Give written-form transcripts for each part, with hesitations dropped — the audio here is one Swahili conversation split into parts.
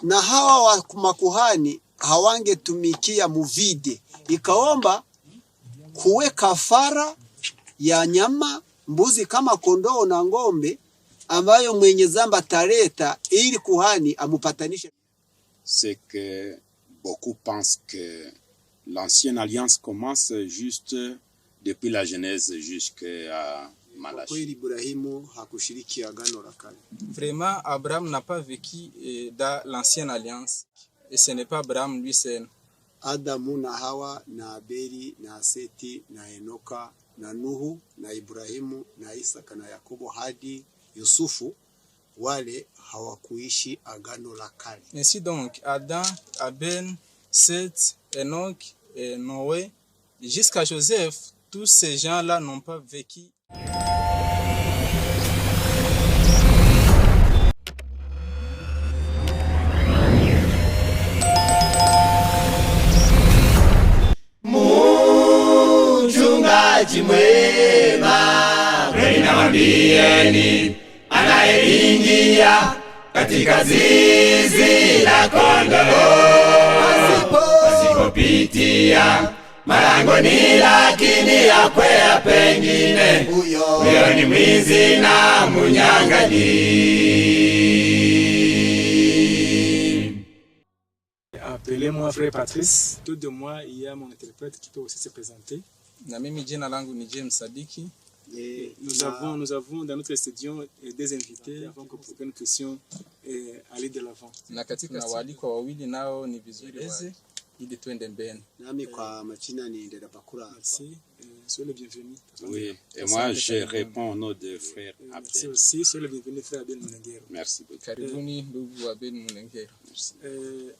Na hawa wa makuhani hawangetumikia muvide, ikaomba kuwe kafara ya nyama, mbuzi kama kondoo na ngombe ambayo mwenye zamba taleta ili kuhani amupatanishe. C'est que beaucoup pensent que l'ancienne alliance commence juste depuis la Genèse jusqu'à Malachi. Vraiment, Abraham n'a pas vécu dans l'ancienne alliance. Et ce n'est pas Abraham lui seul. Adamu na Hawa na Abeli na Seti na Enoka na Nuhu na Ibrahimu na Isaka na Yakobo hadi Yusufu wale hawakuishi agano la kale. Ainsi donc, Adam, Abel, Seth, Enoch et Noé, jusqu'à Joseph, tous ces gens-là n'ont pas vécu. Mchungaji mwema, kweli nawaambieni, anayeingia katika zizi la kondoo asipopitia malangoni, lakini yakwea pengine, huyo ni mwizi na mnyang'anyi. Appelez-moi frère Patrice. Tout de moi, il y a mon interprète qui peut aussi se présenter. Na mimi jina langu ni James Sadiki. Nous avons dans notre studio des invités avant que pour une question aller de l'avant. Na katika waalikwa wawili nao ni vizuri waweze ili twende mbele. Nami kwa majina ni Ndera Bakura. Merci, soyez le bienvenu. Oui, et moi je réponds au nom de frère Abel. Merci aussi, soyez le bienvenu frère Abel Munengero. Merci beaucoup. Karibuni ndugu Abel Munengero.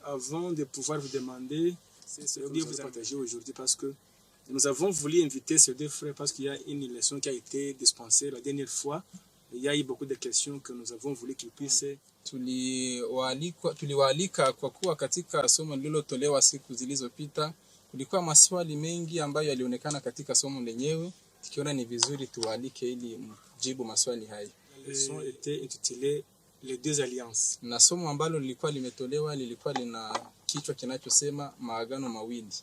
Avant de pouvoir vous demander ce que vous partagez aujourd'hui, parce que nous avons voulu inviter ces deux frères parce qu'il y a une leçon qui a été dispensée la dernière fois. Il y a eu beaucoup de questions que nous avons voulu qu'ils puissent. Tuliwaalika kwa kuwa katika somo lililotolewa siku zilizopita kulikuwa maswali mengi ambayo yalionekana katika somo lenyewe, tukiona ni vizuri tuwaalike ili mjibu maswali haya. La leçon était intitulée les deux alliances. Na somo ambalo lilikuwa limetolewa lilikuwa lina kichwa kinachosema maagano mawili.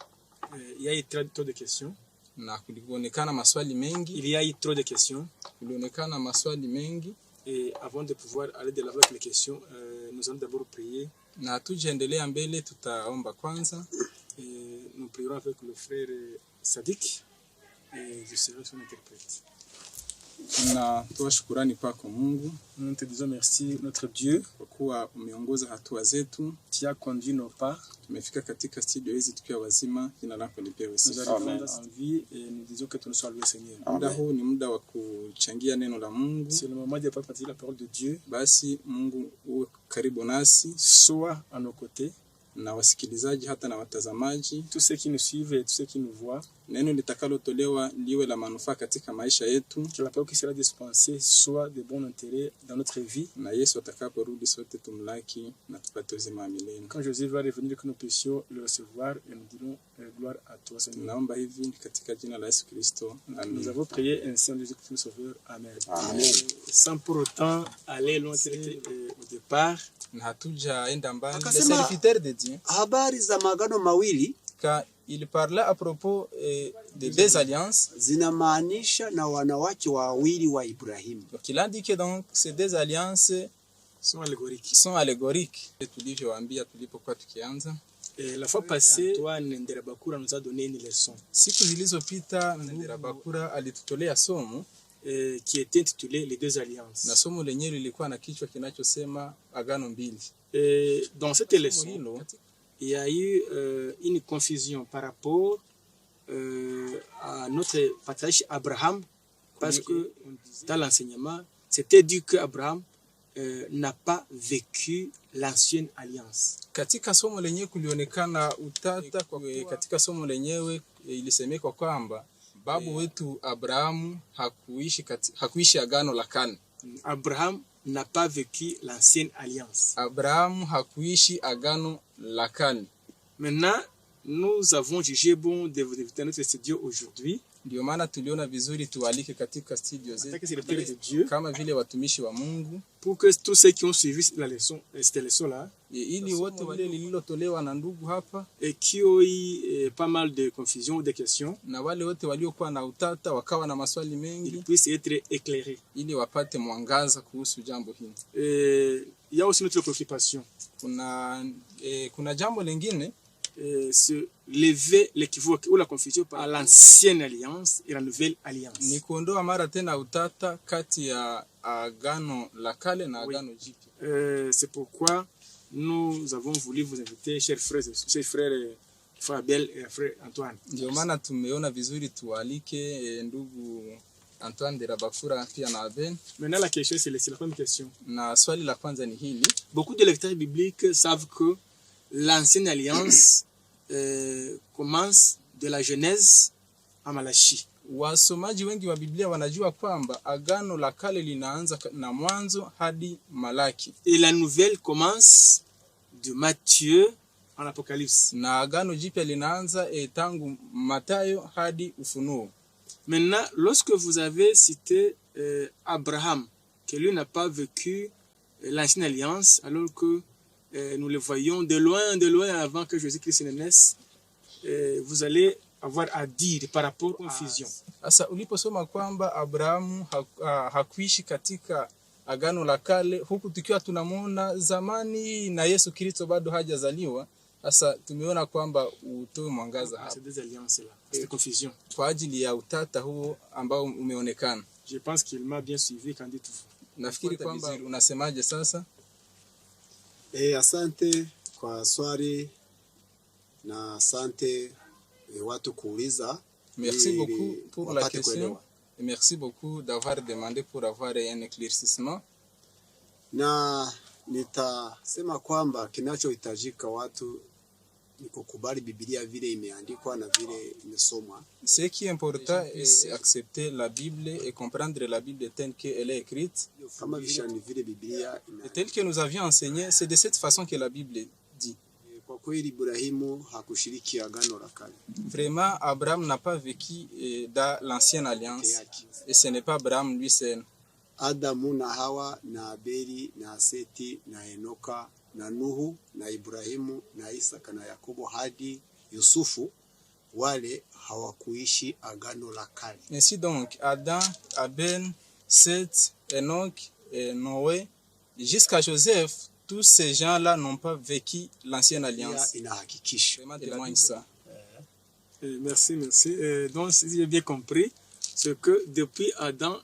Il y a eu trop de questions. Na kulionekana maswali mengi. Il y a eu trop de questions. Kulionekana maswali mengi. Et avant de pouvoir aller de l'avant avec les questions, nous allons d'abord prier. Na tujaendelea mbele tutaomba kwanza. Nous prierons avec le frère Sadik et je serai son interprète. Na toa shukrani kwako Mungu. Nous te disons merci notre Dieu kwa kuwa umeongoza hatua zetu, tu as conduit nos pas. Tumefika katika studio hizi tukiwa wazima, jina lako lipewe sifa. Amen. Et nous disons que tu nous sois loué Seigneur. Muda huu ni muda wa kuchangia neno la Mungu. C'est le moment de partager la parole de Dieu. Basi Mungu uwe karibu nasi, sois à nos côtés. Na wasikilizaji hata na watazamaji, tous ceux qui nous suivent et tous ceux qui nous voient, neno litakalotolewa liwe la manufaa katika maisha yetu, que la parole qui sera dispensée soit de bon intérêt dans notre vie, na Yesu atakaporudi sote tumlaki na tupate uzima wa milele. Quand Jésus va revenir, que nous puissions le recevoir et nous dirons gloire à toi Seigneur. Naomba hivi katika jina la Yesu Kristo. Nous avons prié ainsi en Jésus Christ le Sauveur. Amen. Amen. Sans pour autant aller loin au départ, na hatujaenda mbali. Les serviteurs de Dieu. Habari za maagano mawili il parlait à propos des deux alliances. Zinamaanisha na wanawake wawili wa Ibrahim. Donc il a dit que donc ces deux alliances sont allégoriques. Tulivyowaambia tulipokuwa tukianza. La fois passée, toi Ndera Bakura nous a donné une leçon. Siku zilizopita Ndera Bakura alitutolea somo qui était intitulé les deux alliances. Na somo lenyewe lilikuwa na kichwa kinachosema agano mbili. Dans cette leçon, il y a eu une confusion par rapport à notre patriarche Abraham, parce que dans l'enseignement, c'était dit que Abraham n'a pas vécu l'ancienne alliance. Katika somo lenyewe kulionekana utata kwa katika somo lenyewe ilisemeka kwamba babu wetu Abraham hakuishi agano la kale. Abraham n'a pas vécu l'ancienne alliance. Abraham hakuishi agano la kale. Maintenant, nous avons jugé bon de vous inviter à notre studio aujourd'hui. Ndio maana tuliona vizuri tualike katika studio zetu kama vile watumishi wa Mungu, pour que tous ceux qui ont suivi la leçon, cette leçon-là, ili wote wale lililotolewa na ndugu hapa, et qui ont eu pas mal de confusion ou de questions, na wale wote waliokuwa na utata wakawa na maswali ils mengi, puissent être éclairés. ili wapate mwangaza kuhusu jambo hili. Il y a aussi notre préoccupation. Kuna jambo lingine, Se lever l'équivoque ou la confusion par l'ancienne alliance et la nouvelle alliance. ni kuondoa mara tena utata kati ya agano la kale na agano jipya. C'est pourquoi nous avons voulu vous inviter, chers frères Abel et frère Antoine. Ndio maana tumeona vizuri tualike ndugu Antoine Nderabakura pia na Abel. Maintenant la question c'est la première question. Na swali la kwanza ni hili. Beaucoup de lecteurs bibliques savent que l'ancienne alliance commence de la Genèse à Malachi. Wasomaji wengi wa Biblia wanajua kwamba agano la kale linaanza na Mwanzo hadi Malaki. Et la nouvelle commence de Matthieu en Apocalypse. Na agano jipya linaanza tangu Mathayo hadi Ufunuo. Maintenant, lorsque vous avez cité Abraham, que lui n'a pas vécu l'ancienne alliance, alors que nous le voyons de loin avant que Jésus-Christ ne naisse, vous allez avoir à dire par rapport à confusion. Sasa uliposoma kwamba Abrahamu hakuishi katika agano la kale, huku tukiwa tunamuona zamani na Yesu Kristo bado hajazaliwa, sasa tumeona kwamba utoe mwangaza hapa. Ces deux alliances là, cette confusion. Kwa ajili ya utata huo ambao umeonekana. Je pense qu'il m'a bien suivi quand dit tout. Nafikiri kwamba unasemaje sasa? Asante kwa swali na asante watu kuuliza. Merci beaucoup pour la question. Et merci beaucoup d'avoir demandé pour avoir un éclaircissement. Na nitasema kwamba kinachohitajika watu ni kukubali Biblia vile imeandikwa na vile imesomwa. Ce qui est important est accepter la Bible et comprendre la Bible telle qu'elle est écrite. Kama vile ni vile Biblia et telle que nous avions enseigné, c'est de cette façon que la Bible dit. Kwa kweli Ibrahimu hakushiriki agano la kale. Vraiment, Abraham n'a pas vécu dans l'ancienne alliance. Et ce n'est pas Abraham lui seul. Adamu na Hawa na Abeli na Seti na Enoka na Nuhu na Ibrahimu na Isaka na Yakobo hadi Yusufu wale hawakuishi agano la kale. Ainsi donc, Adam, Abel, Seth, Enoch, et Noé, jusqu'à Joseph, tous ces gens-là n'ont pas vécu l'ancienne alliance. Vraiment témoigne ça. Merci. Donc, si j'ai bien compris, c'est que depuis Adam,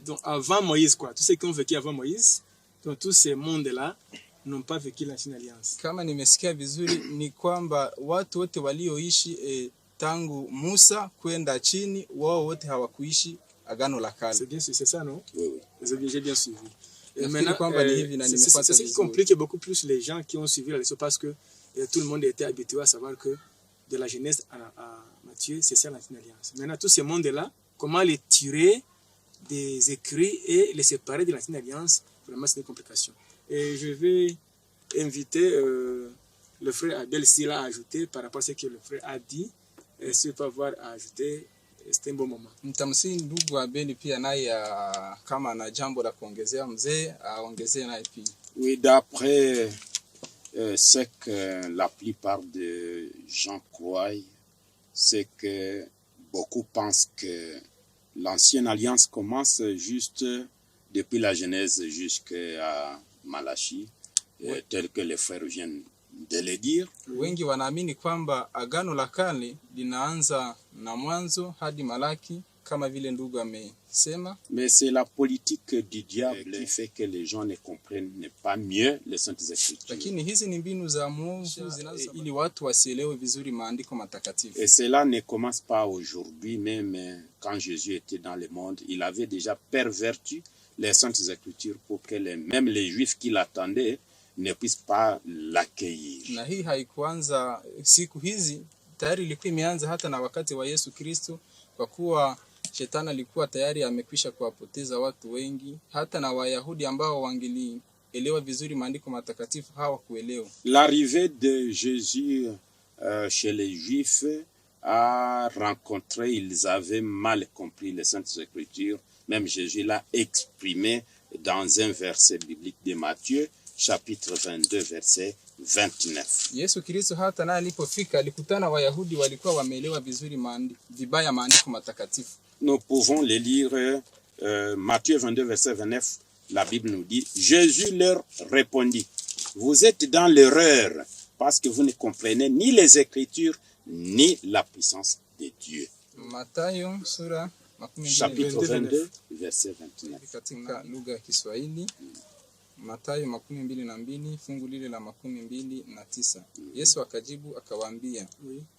donc avant Moïse, quoi, tous ceux qui ont vécu avant Moïse, donc tous ces mondes-là n'ont pas vécu l'ancienne alliance. Kama nimesikia vizuri ni kwamba watu wote walioishi tangu Musa kwenda chini, wao wote hawakuishi agano la kale. C'est bien, c'est ça, non? Oui. J'ai bien suivi. Et maintenant, c'est ce qui complique beaucoup plus les gens qui ont suivi la leçon parce que tout le monde était habitué à savoir que de la Genèse à Matthieu, c'est ça l'ancienne alliance. Maintenant, tous ces mondes-là, comment les tirer des écrits et les séparer de l'ancienne alliance, vraiment c'est une complication. Et je vais inviter le frère Abel s'il a ajouté par rapport à ce que le frère a dit, et s'il peut avoir ajouté, c'était un bon moment. Nitamsihi ndugu Abel pia naye kama ana jambo la kuongezea mzee aongezee naye pia. Oui, d'après ce que la plupart des gens croient, c'est que beaucoup pensent que l'ancienne alliance commence juste depuis la Genèse jusqu'à Malachi, tel que les frères viennent de le dire. Wengi wanaamini kwamba agano la kale linaanza na Mwanzo hadi Malaki kama vile ndugu amesema. Mais c'est la politique du diable qui fait que les gens ne comprennent pas mieux les saintes écritures. Lakini hizi ni mbinu za Mungu ili watu wasielewe vizuri maandiko matakatifu. Et cela ne commence pas aujourd'hui, même quand Jésus était dans le monde, il avait déjà perverti les saintes écritures pour que même les juifs qui l'attendaient ne puissent pas l'accueillir. Na hii haikuanza siku hizi, tayari ilikuwa imeanza hata na wakati wa Yesu Kristo, kwa kuwa Shetani alikuwa tayari amekwisha kuwapoteza watu wengi, hata na Wayahudi ambao wangelielewa vizuri maandiko matakatifu hawakuelewa. L'arrivée de Jésus chez les Juifs a rencontré, ils avaient mal compris les Saintes Écritures. Même Jésus l'a exprimé dans un verset biblique de Matthieu, chapitre 22, verset 29. Yesu Kristo hata naye alipofika alikutana Wayahudi walikuwa wameelewa vizuri vibaya maandiko matakatifu. Nous pouvons les lire, Matthieu 22, verset 29, la Bible nous dit, Jésus leur répondit, vous êtes dans l'erreur parce que vous ne comprenez ni les Écritures ni la puissance de Dieu. Mathayo sura Chapitre 22, verset 29. Katika lugha ya Kiswahili, Mathayo 22 fungu lile la 29. Yesu akajibu akawaambia,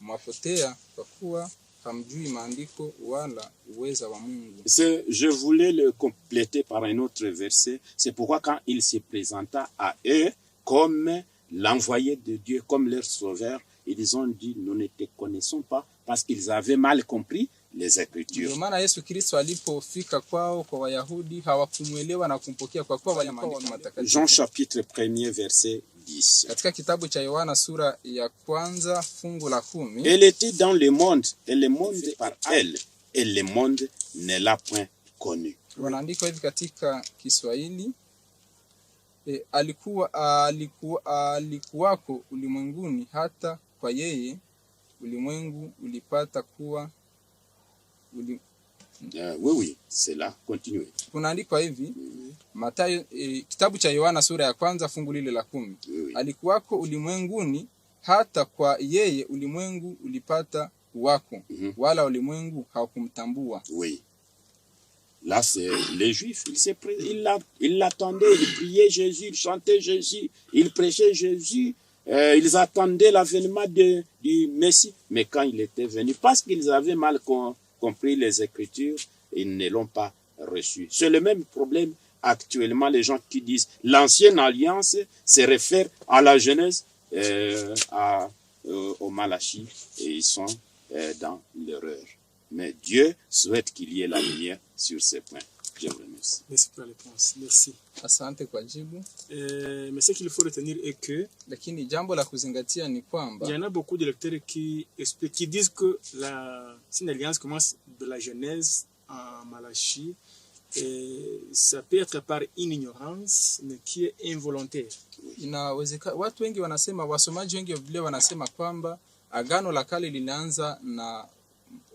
mwapotea kwa kuwa hamjui maandiko wala uweza wa Mungu. Je voulais le compléter par un autre verset. C'est pourquoi quand il se présenta à eux comme l'envoyé de Dieu, comme leur sauveur, ils ont dit, nous ne te connaissons pas, parce qu'ils avaient mal compris les Écritures. Ndio maana Yesu Kristo alipofika kwao kwa Wayahudi hawakumuelewa na kumpokea kwa kuwa maandiko matakatifu. Jean chapitre 1er verset 10. Katika kitabu cha Yohana sura ya kwanza fungu la 10. Elle était dans le monde, et le monde par elle, et le monde ne l'a point connue. Wanaandika hivi katika Kiswahili, alikuwako ulimwenguni, hata kwa yeye ulimwengu ulipata kuwa Oui, c'est là, continuez. Kunaandikwa hivi, Mathayo, kitabu cha Yohana sura ya kwanza fungu lile la 10. Alikuwako ulimwenguni, hata kwa yeye ulimwengu ulipata kuwako, wala ulimwengu haukumtambua. Oui. Là, c'est les Juifs. Ils l'attendaient, ils priaient Jésus, ils chantaient Jésus, ils prêchaient Jésus. Ils attendaient l'avènement du Messie. Mais quand il était venu, parce qu'ils avaient mal compris les Écritures, ils ne l'ont pas reçu. C'est le même problème actuellement, les gens qui disent l'ancienne alliance se réfère à la Genèse, au Malachie, et ils sont dans l'erreur. Mais Dieu souhaite qu'il y ait la lumière sur ces points. Je vous remercie. Merci pour la réponse. Merci. Asante kwa jibu. Mais ce qu'il faut retenir est que lakini jambo la kuzingatia ni kwamba il y en a beaucoup de lecteurs qui disent que une alliance commence de la Genèse en Malachie, et ça peut être par une ignorance mais qui est involontaire. Inawezekana watu wengi wanasema, wasomaji wengi wa Biblia wanasema kwamba agano la kale linaanza na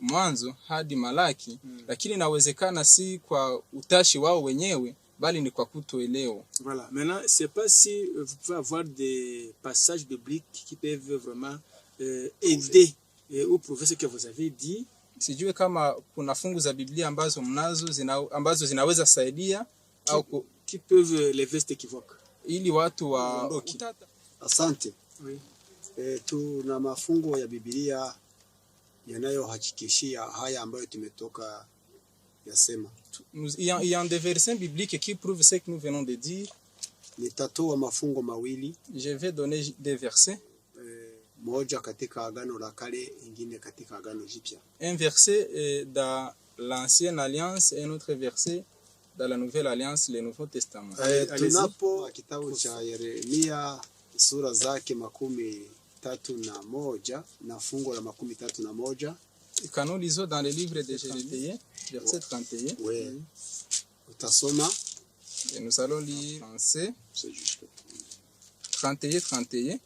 Mwanzo hadi Malaki, lakini inawezekana si kwa utashi wao wenyewe bali ni kwa kutoelewa. Voilà. Maintenant, c'est pas si vous pouvez avoir des passages bibliques qui peuvent vraiment aider ou prouver ce que vous avez dit. Sijue kama kuna fungu za Biblia ambazo mnazo ambazo zinaweza saidia au qui peuvent lever cet équivoque. Ili watu waondoke. Asante. Oui. Tuna mafungo ya Biblia yanayohakikishia haya ambayo tumetoka yasema. Il y a des versets bibliques qui prouvent ce que nous venons de dire. Nitatoa mafungo mawili. Je vais donner des versets. Moja katika agano la kale, ingine katika agano jipya. Un verset dans l'ancienne alliance et un autre verset dans la nouvelle alliance, le Nouveau Testament. Tunapo kitabu cha Yeremia sura zake 31 na fungo la 31. Quand nous lisons dans le livre de Jérémie, verset 31, oui. Utasoma. Et nous allons lire français. C'est juste 31.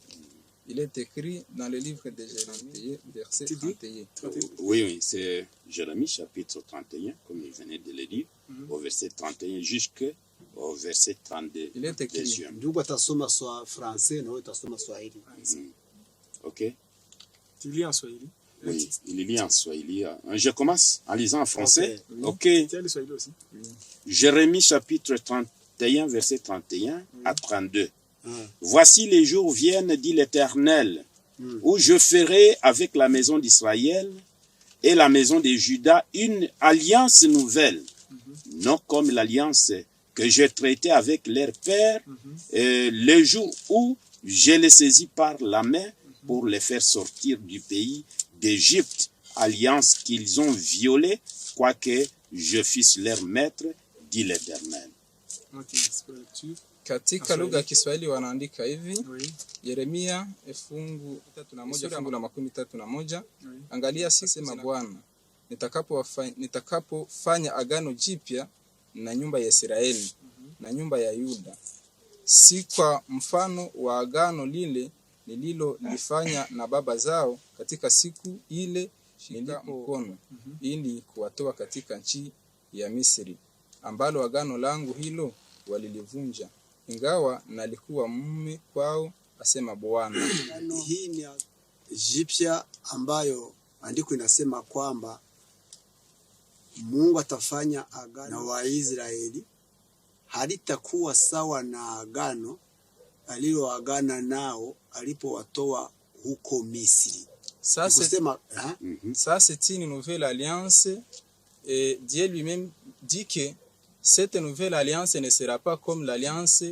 Il est écrit dans le livre de Jérémie, verset 31. Oui, c'est Jérémie chapitre 31, comme il venait de le dire, au verset 31 jusqu'au verset 32. Il est écrit. Ndugu atasoma soit français, na wewe utasoma Swahili. OK. Tu lis en Swahili? Oui, il lit en Swahili. Je commence en lisant en français. OK. Tu as le Swahili aussi? Jérémie chapitre 31, verset 31 à 32. Voici les jours viennent, dit l'Éternel, où je ferai avec la maison d'Israël et la maison de Juda une alliance nouvelle, non comme l'alliance que j'ai traitée avec leur père, le jour où je les saisis par la main pour les faire sortir du pays d'Égypte, alliance qu'ils ont violée, quoique je fisse leur maître, dit l'Éternel. Ok, c'est pour la lecture. Katika lugha ya Kiswahili wanaandika hivi. Oui. Yeremia fungu 31. Oui. Angalia sisi Bwana nitakapofanya agano jipya na nyumba ya Israeli na nyumba ya Yuda, si kwa mfano wa agano lile nililolifanya na baba zao katika siku ile nilipo mkono ili kuwatoa katika nchi ya Misri, ambalo agano langu hilo walilivunja, ingawa nalikuwa mume kwao, asema Bwana. Hii ni jipya ambayo andiko inasema kwamba Mungu atafanya agano na Waisraeli, halitakuwa sawa na agano aliloagana nao alipowatoa huko Misri. Ça c'est une nouvelle alliance, et Dieu lui-même dit que cette nouvelle alliance ne sera pas comme l'alliance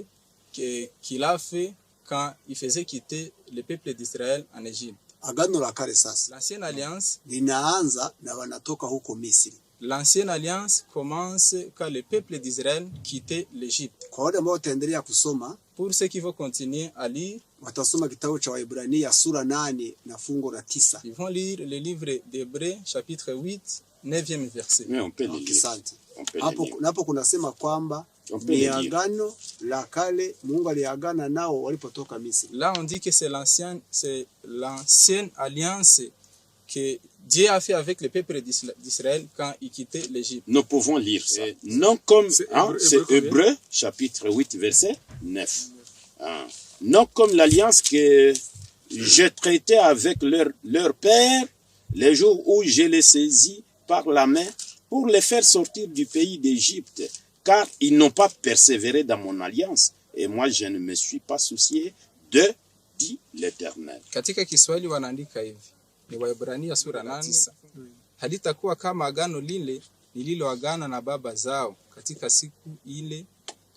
qu'il a fait quand il faisait quitter le peuple d'Israël en Égypte. Agano la kale sasa L'ancienne alliance linaanza na wanatoka huko Misri. L'ancienne alliance commence quand le peuple d'Israël quittait l'Égypte. Kwa wale ambao wataendelea kusoma, pour ceux qui vont continuer à lire, watasoma kitabu cha Waebrania sura 8 na fungu la 9. Ils vont lire le livre d'Hébreux chapitre 8, 9e verset. Mais on peut le lire. Hapo kunasema kwamba ni agano la kale Mungu aliagana nao walipotoka Misri. Là on dit que c'est l'ancienne alliance que Dieu a fait avec le peuple d'Israël quand il quittait l'Égypte. Nous pouvons lire ça. Non comme c'est Hébreux chapitre 8 verset 9. Non comme l'alliance que je traitais avec leur père les jours où je les saisis par la main pour les faire sortir du pays d'Égypte, car ils n'ont pas persévéré dans mon alliance et moi je ne me suis pas soucié de, dit l'Éternel. Katika Kiswahili wanaandika hivi. Ni Waebrania sura 8. Halitakuwa kama agano lile nililoagana na baba zao katika siku ile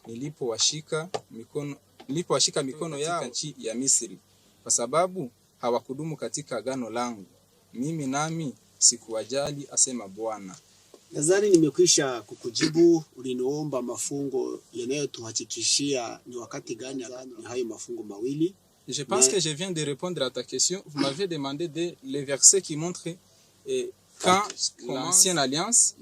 nilipowashika mikono yao nchi ya Misri, kwa sababu hawakudumu katika agano langu, mimi nami sikuwajali, asema Bwana. Nadhani nimekwisha kukujibu. Uliniomba mafungo yanayotuhakikishia ni wakati gani ni hayo mafungo mawili. Je pense que je viens de répondre à ta question. Vous m'avez demandé les versets qui montrent quand l'ancienne alliance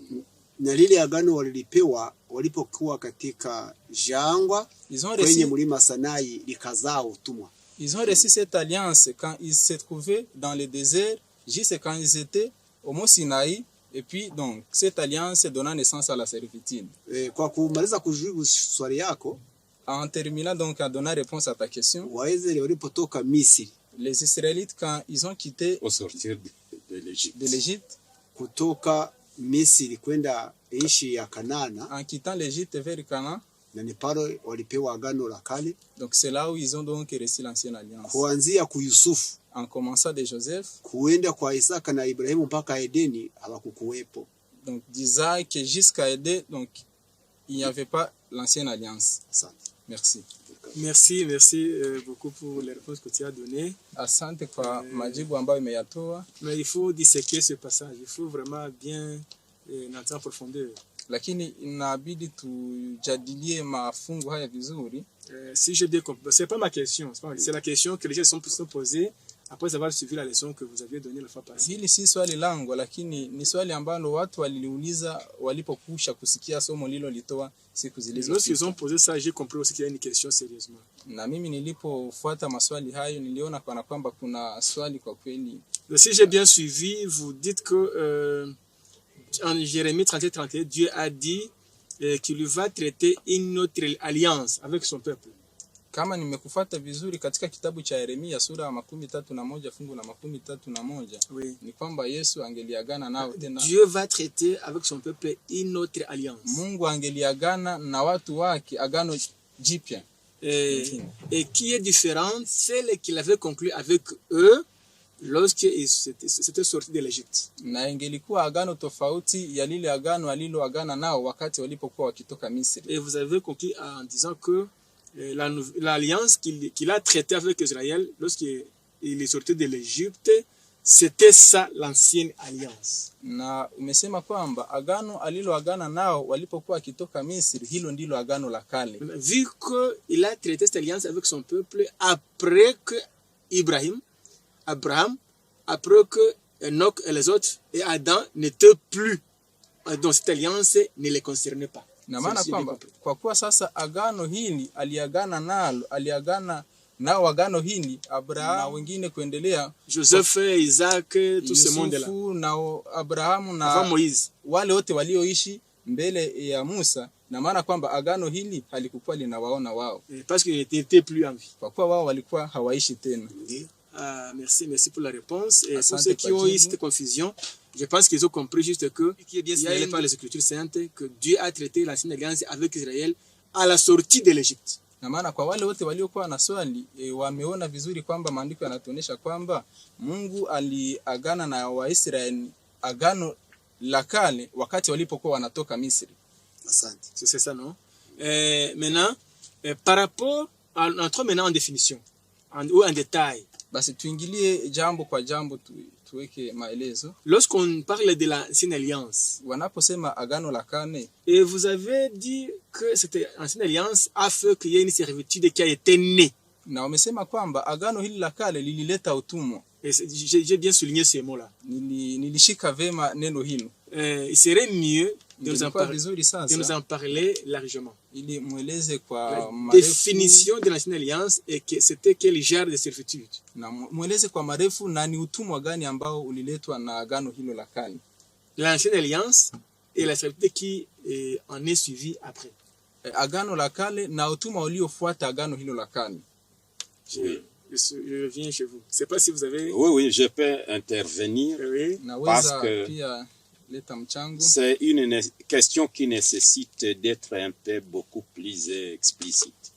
na lile agano walilipewa walipokuwa katika jangwa kwenye mlima Sinai likazaa utumwa. Ils ont reçu cette alliance quand ils se trouvaient dans le désert, juste quand ils étaient au mont Sinaï, et puis donc cette alliance donna naissance à la servitude. Kwa kumaliza kujibu swali yako, en terminant donc à donner réponse à ta question, les Israélites quand ils ont quitté au sortir de l'Égypte, kutoka Misri kwenda nchi ya Kanaana, en quittant l'Égypte vers Canaan, na ni pale walipewa agano la kale. Donc c'est là où ils ont donc reçu l'ancienne alliance. Kuanzia ku Yusufu, en commençant de Joseph, kuenda kwa Isaka na Ibrahimu mpaka Edeni hawakukuwepo. Donc d'Isaac jusqu'à Éden, donc il n'y avait pas l'ancienne alliance. Ça. Merci. Merci beaucoup pour les réponses que tu as données. Asante kwa majibu ambayo umeyatoa. Mais il faut disséquer ce passage, il faut vraiment bien entrer en profondeur. Lakini inabidi tujadilie mafungu haya vizuri. Si j'ai bien compris, c'est pas ma question, c'est la question que les gens sont posées après avoir suivi la leçon que vous aviez donnée la fois passée. Hili si swali langu, lakini ni swali ambalo watu waliliuliza walipokusha kusikia somo lilo litoa siku zilizopita. Lorsqu'ils ont posé ça, j'ai compris aussi qu'il y a une question sérieusement. Na mimi nilipofuata maswali hayo niliona kana kwamba kuna swali kwa kweli. Si j'ai bien suivi, vous dites que en Jérémie 31, Dieu a dit qu'il lui va traiter une autre alliance avec son peuple. Kama nimekufuata vizuri katika kitabu cha Yeremia sura ya 31 fungu la 31, oui, ni kwamba Yesu angeliagana nao tena. Dieu va traiter avec son peuple une autre alliance. Mungu angeliagana na watu wake agano jipya. Et qui est différente, celle qu'il avait conclu avec eux lorsqu'ils s'étaient sortis de l'Égypte. Na ingelikuwa agano tofauti ya lile agano aliloagana nao wakati walipokuwa wakitoka Misri. Et vous avez conclu en disant que l'alliance qu'il a traitée avec Israël lorsqu'il est sorti de l'Égypte, C'était ça l'ancienne alliance. Na umesema kwamba agano aliloagana nao walipokuwa kitoka Misri, hilo ndilo agano la kale. Vu qu'il a traité cette alliance avec son peuple après que Abraham, après que Enoch et les autres et Adam n'étaient plus dans cette alliance, ne les concernait pas. Na maana kwamba kwa kuwa sasa agano hili aliagana nao agano hili Abraham na wengine kuendelea, Joseph, Isaac, tout ce monde-là. Na Abrahamu na avant Moïse, wale wote walioishi mbele ya Musa, na maana kwamba agano hili halikuwa linawaona wao, parce qu'ils n'étaient plus en vie. Kwa kuwa wao walikuwa hawaishi tena. Merci pour la réponse. Et pour ceux qui ont eu cette confusion, je pense qu'ils ont compris juste que, qui est bien signalé par les Écritures saintes, que Dieu a traité l'ancienne alliance avec Israël à la sortie de l'Égypte. Na maana kwa wale wote waliokuwa na swali wameona vizuri kwamba maandiko yanatuonyesha kwamba Mungu aliagana na Waisraeli agano la kale wakati walipokuwa wanatoka Misri. Asante. C'est ça, non? Maintenant, par rapport à notre maintenant en définition ou en détail. Basi tuingilie jambo kwa jambo tuweke maelezo. Lorsqu'on parle de l'ancienne alliance, wanaposema agano la kale, et vous avez dit que cette ancienne alliance a fait qu'il y ait une servitude qui a été née. Na wamesema kwamba agano hili la kale lilileta utumwa. J'ai bien souligné ce mot-là. Nilishika vema neno hilo. Il serait mieux de nous en parler largement. La définition de l'ancienne alliance et que c'était quel genre de servitude. L'ancienne alliance et la servitude qui en est suivie après. Agano la kale na utumwa uliofuata agano hilo la kale. Je reviens chez vous. Je ne sais pas si vous avez... Oui, je peux intervenir. Oui. Parce que c'est une question qui nécessite d'être un peu beaucoup plus explicite.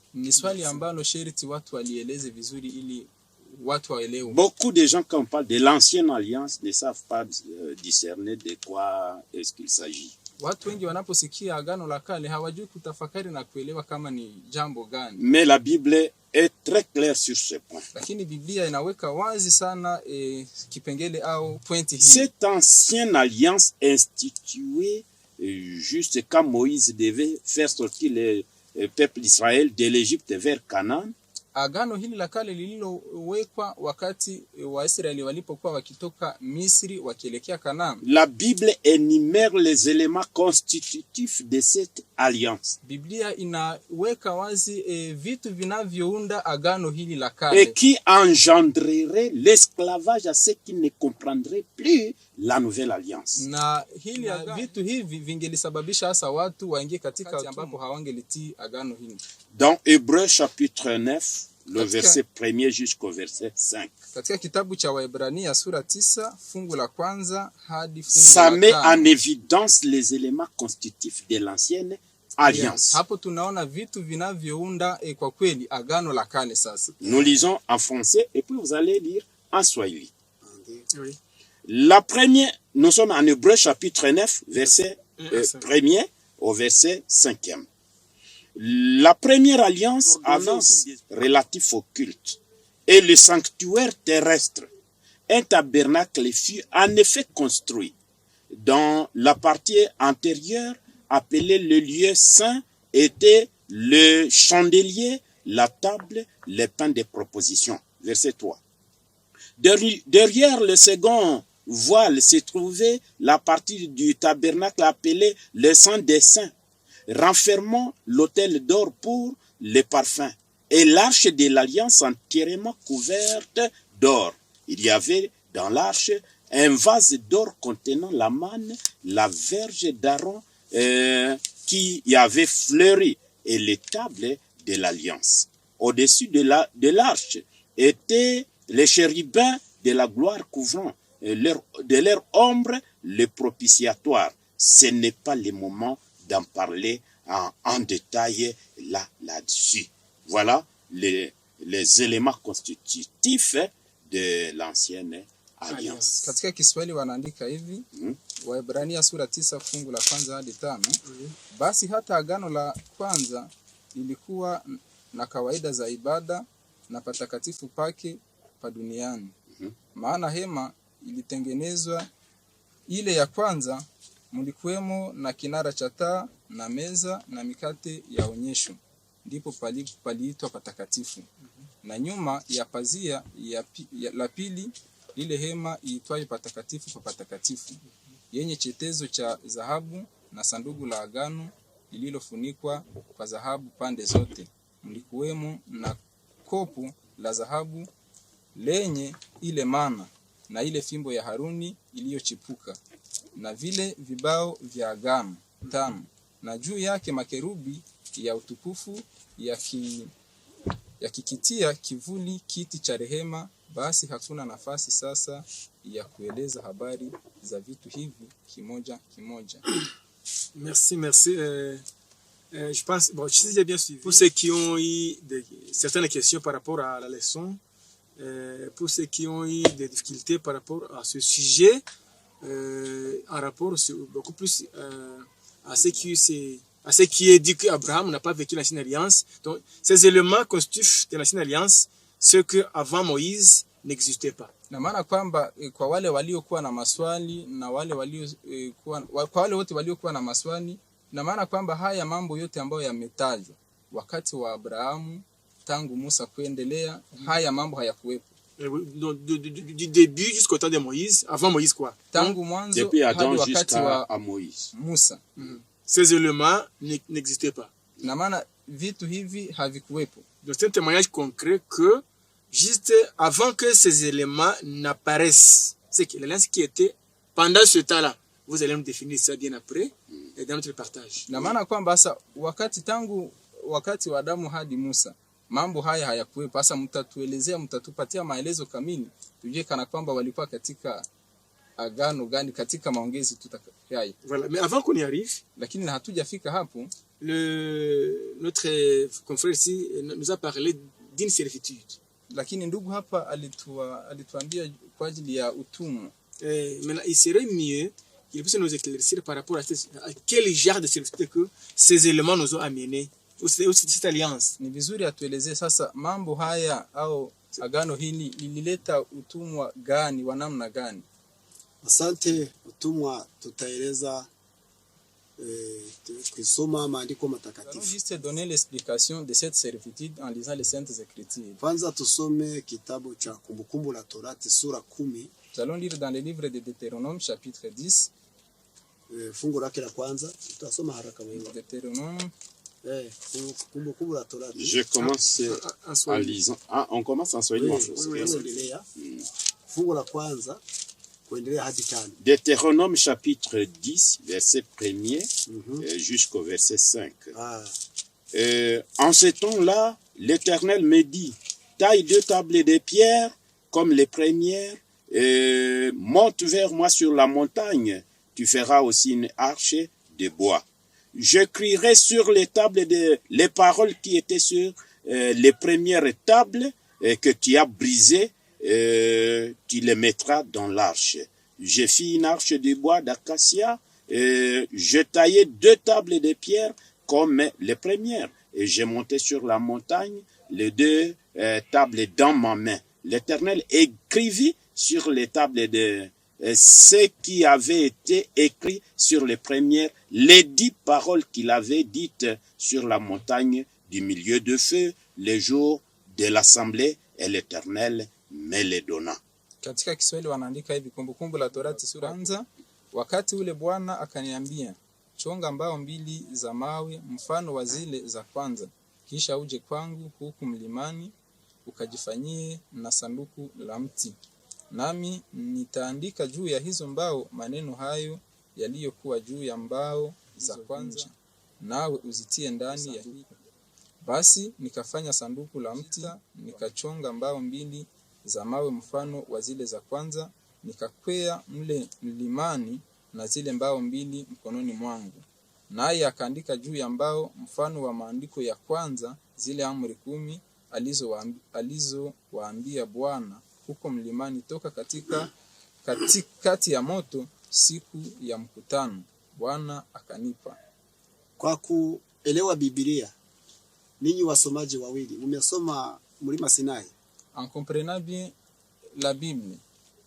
Beaucoup de gens, quand on parle de l'ancienne alliance, ne savent pas discerner de quoi est-ce qu'il s'agit. Mais la Bible est très claire sur ce point. Cette ancienne alliance instituée juste quand Moïse devait faire sortir le peuple d'Israël de l'Égypte vers Canaan. Agano hili la kale lililowekwa wakati Waisraeli walipokuwa wakitoka Misri wakielekea Kanaan. La Bible énumère les éléments constitutifs de cette alliance. Biblia inaweka wazi vitu vinavyounda agano hili la kale. Et qui engendrerait l'esclavage à ceux qui ne comprendraient plus la nouvelle alliance. Na hili vitu hivi vingelisababisha hasa watu waingie katika ambapo hawangelitii agano hili. Dans Hébreux chapitre 9, le verset 1er jusqu'au verset 5. Katika kitabu cha Waebrania sura 9 fungu la kwanza hadi fungu ça la met 5. En évidence les éléments constitutifs de l'ancienne alliance. Hapo tunaona vitu vinavyounda kwa kweli agano la kale sasa. Nous lisons en français et puis vous allez lire en swahili. Oui. La première, nous sommes en Hébreux chapitre 9, verset 1er au verset 5e. La première alliance avance relatif au culte et le sanctuaire terrestre. Un tabernacle fut en effet construit. Dans la partie antérieure, appelée le lieu saint, était le chandelier, la table, les pains de proposition. Verset 3. Derrière le second voile se trouvait la partie du tabernacle appelée le Saint des Saints, renfermant l'autel d'or pour les parfums et l'arche de l'alliance entièrement couverte d'or. Il y avait dans l'arche un vase d'or contenant la manne, la verge d'Aaron qui y avait fleuri et les tables de l'alliance. Au-dessus de l'arche étaient les chérubins de la gloire couvrant de leur ombre le propitiatoire. Ce n'est pas le moment d'en parler en détail là-dessus. Voilà les éléments constitutifs de l'ancienne alliance. Katika Kiswahili wanaandika hivi, Waebrania sura 9 fungu la kwanza hadi 5. Basi hata agano la kwanza lilikuwa na kawaida za ibada na patakatifu pake pa duniani. Maana hema ilitengenezwa. Ile ya kwanza mlikuwemo na kinara cha taa na meza na mikate ya onyesho, ndipo paliitwa patakatifu. Na nyuma ya pazia la pili lile hema iitwayo patakatifu pa patakatifu, yenye chetezo cha dhahabu na sanduku la agano lililofunikwa kwa dhahabu pande zote. Mlikuwemo na kopu la dhahabu lenye ile mana na ile fimbo ya Haruni iliyochipuka na vile vibao vya agano 5, na juu yake makerubi ya utukufu yakikitia kivuli kiti cha rehema. Basi hakuna nafasi sasa ya kueleza habari za vitu hivi kimoja kimoja. Merci. Je pense, bon, si j'ai bien suivi, pour ceux qui ont eu certaines questions par rapport à la leçon, pour ceux qui ont eu des difficultés par rapport à ce sujet, en rapport beaucoup plus à ce qui est dit qu'Abraham n'a pas vécu l'Ancienne Alliance. Donc, ces éléments constituent de l'Ancienne Alliance ce que avant Moïse n'existait pas. Na maana kwamba kwa wale waliokuwa na maswali na wale kwa wale wote waliokuwa na maswali, na maana kwamba haya mambo yote ambayo yametajwa wakati wa Abrahamu tangu Musa kuendelea, haya mambo hayakuwepo. Du début jusqu'au temps de Moïse, avant Moïse quoi? Tangu mwanzo hadi wakati wa Moïse. Musa. Ces éléments n'existaient pas. Na maana vitu hivi havikuwepo. Donc c'est un témoignage concret que juste avant que ces éléments n'apparaissent, c'est que l'alliance qui était pendant ce temps-là, vous allez nous définir ça bien après et dans notre partage. Na maana kwamba sasa tangu wakati wa Adamu hadi Musa mambo haya hayakuwepo. Sasa mtatuelezea, mtatupatia maelezo kamili tujue kana kwamba walikuwa katika agano gani, katika maongezi tutakayo. Voilà, mais avant qu'on y arrive, lakini na hatujafika hapo, notre confrère ici nous a parlé d'une servitude. Lakini ndugu hapa alituambia kwa ajili ya utumwa. Maintenant, il serait mieux qu'il puisse nous éclaircir par rapport à quel genre de servitude que ces éléments nous ont amenés, ou cette alliance. Ni vizuri atuelezee sasa mambo haya au agano hili lilileta utumwa gani, wa namna gani? Asante. Utumwa tutaeleza kusoma maandiko matakatifu. Nous juste donner l'explication de cette servitude en lisant les saintes écritures. Kwanza tusome kitabu cha Kumbukumbu la Torati sura 10. Nous allons lire dans le livre de Deutéronome chapitre 10. Fungu lake la kwanza tutasoma haraka wewe. Deutéronome. Kumbukumbu la Torati. Je commence en lisant. Ah, on commence en Swahili. Fungu la kwanza kuendelea hadi 5. Deutéronome chapitre 10 verset 1er jusqu'au verset 5. En ce temps-là, l'Éternel me dit: taille 2 tables de pierre comme les premières, monte vers moi sur la montagne, tu feras aussi une arche de bois. Je crierai sur les tables les paroles qui étaient sur les premières tables que tu as brisées, tu les mettras dans l'arche. Je fis une arche de bois d'acacia, je taillai 2 tables de pierre comme les premières, et j'ai monté sur la montagne les 2 tables dans ma main. L'Éternel écrivit sur les tables de ce qui avait été écrit sur les premières, les 10 paroles qu'il avait dites sur la montagne du milieu de feu, les jours de l'assemblée, et l'Éternel me les donna. Katika Kiswahili wanaandika hivi: Kumbukumbu la Torati sura anza. Wakati ule Bwana akaniambia, chonga mbao 2 za mawe mfano wa zile za kwanza, kisha uje kwangu huku mlimani ukajifanyie na sanduku la mti, nami nitaandika juu ya hizo mbao maneno hayo yaliyokuwa juu ya mbao za kwanza, nawe uzitie ndani ya hii. Basi nikafanya sanduku la mti, nikachonga mbao 2 za mawe mfano wa zile za kwanza, nikakwea mle mlimani na zile mbao 2 mkononi mwangu. Naye akaandika juu ya mbao mfano wa maandiko ya kwanza zile amri 10 alizowaambia Bwana huko mlimani toka katikati ya moto siku ya mkutano. Bwana akanipa. Kwa kuelewa Biblia, ninyi wasomaji wawili, umesoma mlima Sinai. En comprenant bien la Bible,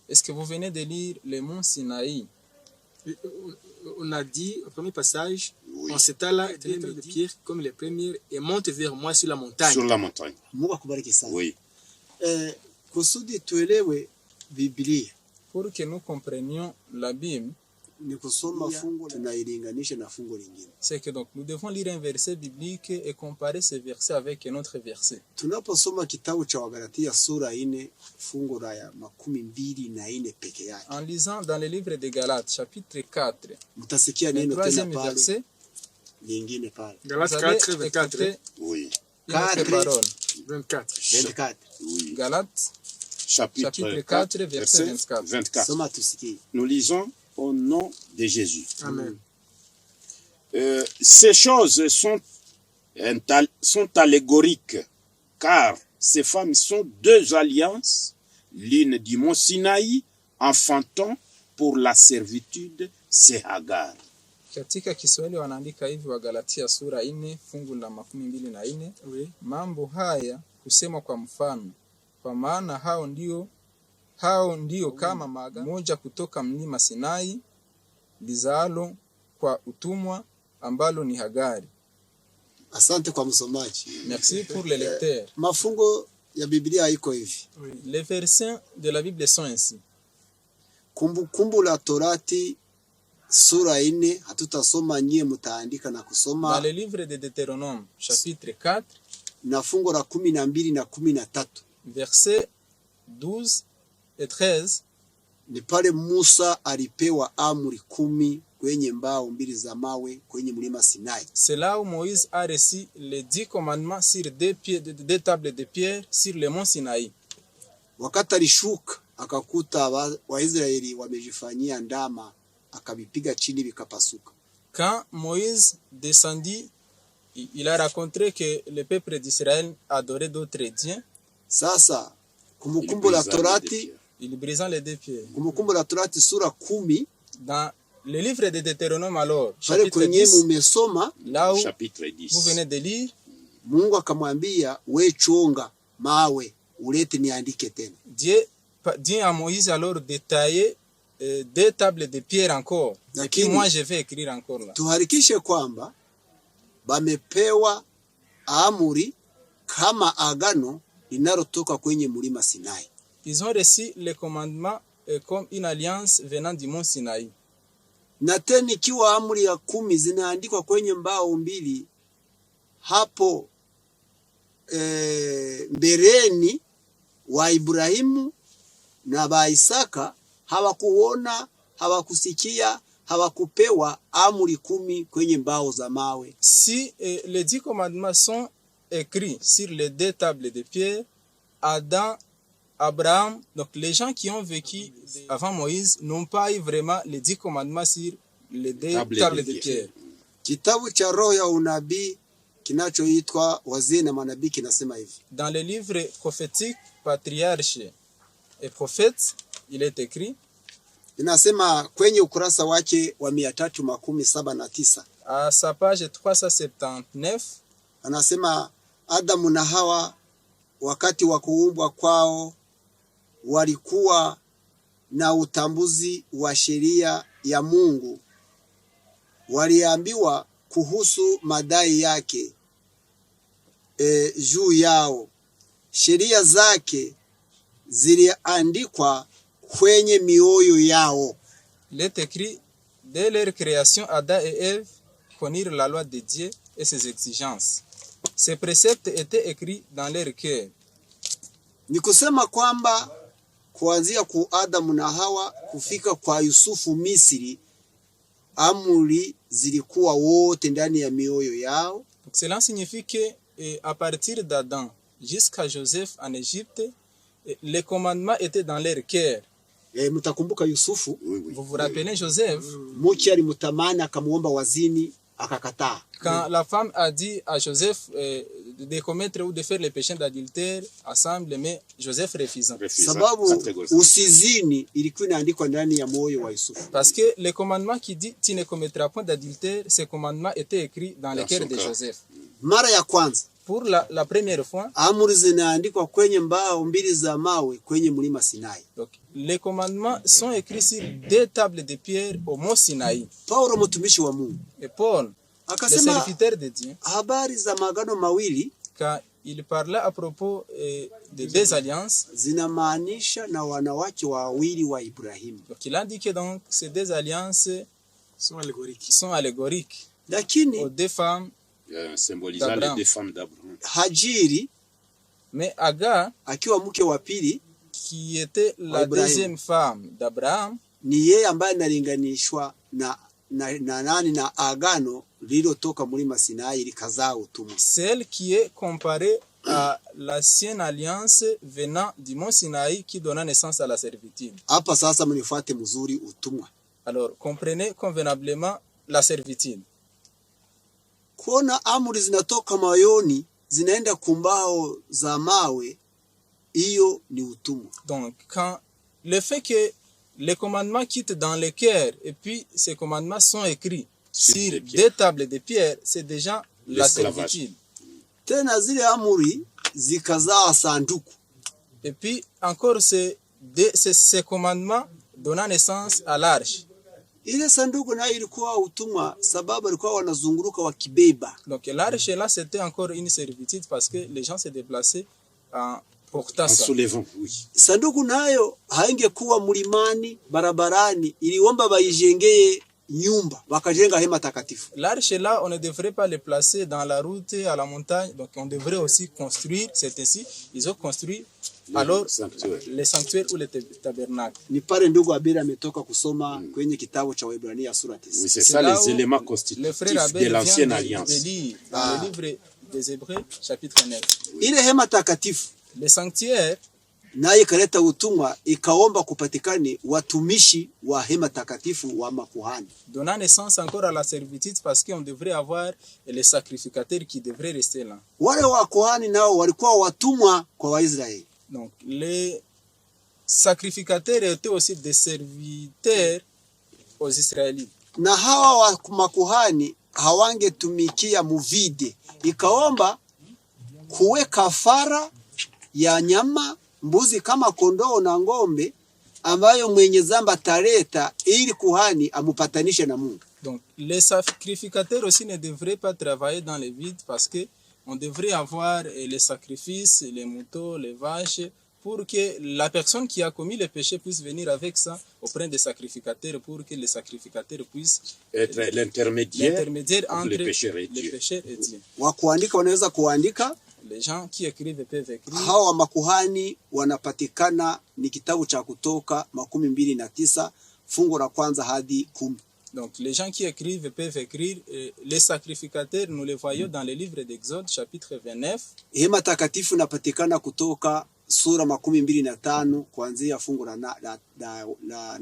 Est-ce que vous venez de lire le mont Sinaï? On a dit au premier passage, Oui. on s'étala et tenait de pierre comme les premières et monte vers moi sur la montagne. Sur la montagne. Mungu akubariki sana. Oui. Kusudi tuelewe Biblia Pour que nous comprenions la Bible, ni kusoma fungu tunailinganisha na fungu lingine. c'est que donc nous devons lire un verset biblique et comparer ce verset avec un autre verset. Tunaposoma kitabu cha Wagalatia sura 4 fungu la 24 peke yake, En lisant dans le livre de Galates, chapitre 4, mtasikia le neno tena troisième pale verset, lingine pale Galates vous avez 4, 24. écouté Oui. une autre parole. 24. 24. Oui. Galates, Chapitre 4, 4, verset 24. Soma tusikie. Nous lisons au nom de Jésus. Amen. Ces choses sont allégoriques, car ces femmes sont deux alliances, l'une du mont Sinaï, enfantant pour la servitude, c'est Hagar. Katika Kiswahili wanaandika hivi Wagalatia sura 4 fungu la 24. Oui. Mambo haya kusema kwa mfano, kwa maana hao ndio kama maga moja kutoka mlima Sinai lizaalo kwa utumwa ambalo ni Hagari. Asante kwa msomaji. Merci pour le lecteur. Mafungo ya Biblia iko hivi. Les versets de la Bible sont ainsi. Kumbukumbu la Torati sura 4 hatutasoma, nyie mtaandika na Dans kusoma, le livre de Deutéronome chapitre 4 na fungu la 12 na 13 versets 12 et 13, ni pale Musa alipewa amri 10 kwenye mbao 2 za mawe kwenye mlima Sinai. c'est là où Moïse a reçu les 10 commandements sur deux tables de pierre sur le mont Sinaï. Wakati alishuka akakuta Waisraeli wamejifanyia ndama, akavipiga chini vikapasuka. Quand Moïse descendit, il a rencontré que le peuple d'Israël adorait d'autres dieux. Sasa kumbukumbu la Torati, Il brisant les deux pierres. kumbukumbu la Torati sura 10 Dans le livre de Deutéronome alors, pale chapitre kwenye 10, mumesoma, là où Chapitre 10. vous venez de lire, Mungu akamwambia we chonga mawe ulete niandike tena. Dieu dit à Moïse alors de tailler deux tables de pierre encore. Et puis Lakini- moi je vais écrire encore là. Tuharikishe kwamba bamepewa amri kama agano linalotoka kwenye mlima Sinai. Ils ont reçu les commandements comme une alliance venant du mont Sinaï. Na tena ikiwa amri ya 10 zinaandikwa kwenye mbao 2 hapo mbeleni, wa Ibrahimu na ba Isaka hawakuona, hawakusikia, hawakupewa amri 10 kwenye mbao za mawe. Si les 10 commandements sont écrits sur les deux tables de pierre, Adam, Abraham, donc les gens qui ont vécu avant Moïse n'ont pas eu vraiment les 10 commandements sur les deux tables de pierre. Kitabu cha roho ya unabii kinachoitwa Wazee na Manabii kinasema hivi. Dans le livre prophétique Patriarche et Prophète, il est écrit Inasema kwenye ukurasa wake wa 379, à sa page 379, anasema Adamu na Hawa wakati wa kuumbwa kwao walikuwa na utambuzi wa sheria ya Mungu. Waliambiwa kuhusu madai yake juu yao. Sheria zake ziliandikwa kwenye mioyo yao. il est écrit dès leur création, Adam et Ève connurent la loi de Dieu et ses exigences. Ces préceptes étaient écrits dans leur cœur. Ni kusema kwamba kuanzia ku Adamu na Hawa kufika kwa Yusufu Misri, amri zilikuwa wote ndani ya mioyo yao. Donc cela signifie que à partir d'Adam jusqu'à Joseph en Égypte, les commandements étaient dans leur cœur. Mtakumbuka Yusufu, Oui, oui. Vous vous rappelez Joseph, mke alimutamani akamuomba wazini akakataa. quand la femme a dit à Joseph de commettre ou de faire le péché d'adultère ensemble, mais Joseph refusant. Sababu usizini ilikuwa inaandikwa ndani ya moyo wa Yusufu. Parce que le commandement qui dit tu ne commettras point d'adultère, ce commandement était écrit dans le cœur de Joseph. Mara ya kwanza pour la première fois, amri zinaandikwa kwenye mbao mbili za mawe kwenye mlima Sinai. donc, les commandements sont écrits sur 2 tables de pierre au mont Sinaï. Paulo mtumishi wa Mungu Et Paul, le akasema serviteur de Dieu, habari za maagano mawili quand il parlait à propos de 2 alliances, zinamaanisha na wanawake wawili wa Ibrahimu. donc il a dit que donc ces 2 alliances sont allégoriques Lakini aux 2 femmes, symbolisant les 2 femmes d'Abraham. Hajiri mais Agar, akiwa mke wa pili qui était la Abraham. deuxième femme d'Abraham, ni yeye ambaye analinganishwa na agano lililotoka mlima Sinai likazaa utumwa. celle qui est comparée à l'ancienne alliance venant du mont Sinaï qui donna naissance à la servitude. Hapa sasa mnifuate mzuri utumwa. Alors, comprenez convenablement la servitude. Kuona amri zinatoka mayoni zinaenda kumbao za mawe, hiyo ni utumwa. Donc, quand le fait que les commandements quittent dans le cœur et puis ces commandements sont écrits sur 2 tables de pierre, c'est déjà la servitude. Tena zile amri zikazaa sanduku. Et puis encore ces commandements donnant naissance à l'arche. Ile sanduku nayo ilikuwa utumwa sababu alikuwa wanazunguruka wakibeba. Donc l'arche là c'était encore une servitude parce que les gens se déplaçaient en portant ça. En soulevant, oui. Sanduku nayo haingekuwa mlimani barabarani, iliomba baijengee nyumba, wakajenga hema takatifu. L'arche là, on ne devrait pas le placer dans la route, à la montagne, donc on devrait aussi construire, c'est ainsi, ils ont construit alors les sanctuaires ou les tabernacles. Ni pale ndugu Abel ametoka kusoma kwenye kitabu cha Waebrania sura 9. Oui, c'est ça les éléments constitutifs de l'ancienne alliance. Dans le livre des Hébreux, chapitre 9. Ile hema takatifu, les sanctuaires, naye kaleta utumwa, ikaomba kupatikane watumishi wa hema takatifu wa makuhani. Donnant naissance encore à la servitude parce qu'on devrait avoir les sacrificateurs qui devraient rester là. Wale wa kuhani nao walikuwa watumwa kwa Waisraeli. Donc les sacrificateurs étaient aussi des serviteurs aux Israélites. Na hawa wa makuhani hawangetumikia muvide, ikaomba kuwe kafara ya nyama, mbuzi kama kondoo na ngombe ambayo mwenye zamba taleta ili kuhani amupatanishe na Mungu. Donc les sacrificateurs aussi ne devraient pas travailler dans le vide parce que on devrait avoir les sacrifices, les moutons, les vaches pour que la personne qui a commis le péché puisse venir avec ça auprès des sacrificateurs pour que les sacrificateurs puissent être l'intermédiaire entre le pécheur et Dieu. Wa kuandika wanaweza kuandika. Les gens qui écrivent peuvent écrire. Hawa makuhani wanapatikana ni kitabu cha Kutoka 29 fungu la kwanza hadi 10. Donc les gens qui écrivent peuvent écrire. Les sacrificateurs, nous les voyons dans le livre d'Exode chapitre 29. Hema takatifu napatikana Kutoka sura 25 kuanzia fungu la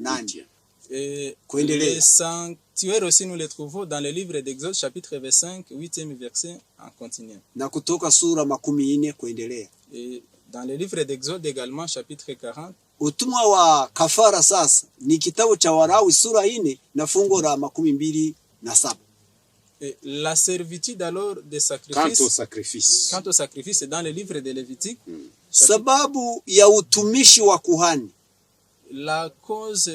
8. Les sanctuaires aussi nous les trouvons dans le livre d'Exode chapitre 25 8e verset en continuant. Na Kutoka sura 14 kuendelea. Et dans le livre d'Exode également chapitre 40. Utumwa wa kafara sasa ni kitabu cha Walawi sura 4 na fungu la 27. Et la servitude alors des sacrifices. Quant au sacrifice, c'est dans le livre de Lévitique. Sababu ya utumishi wa kuhani. La cause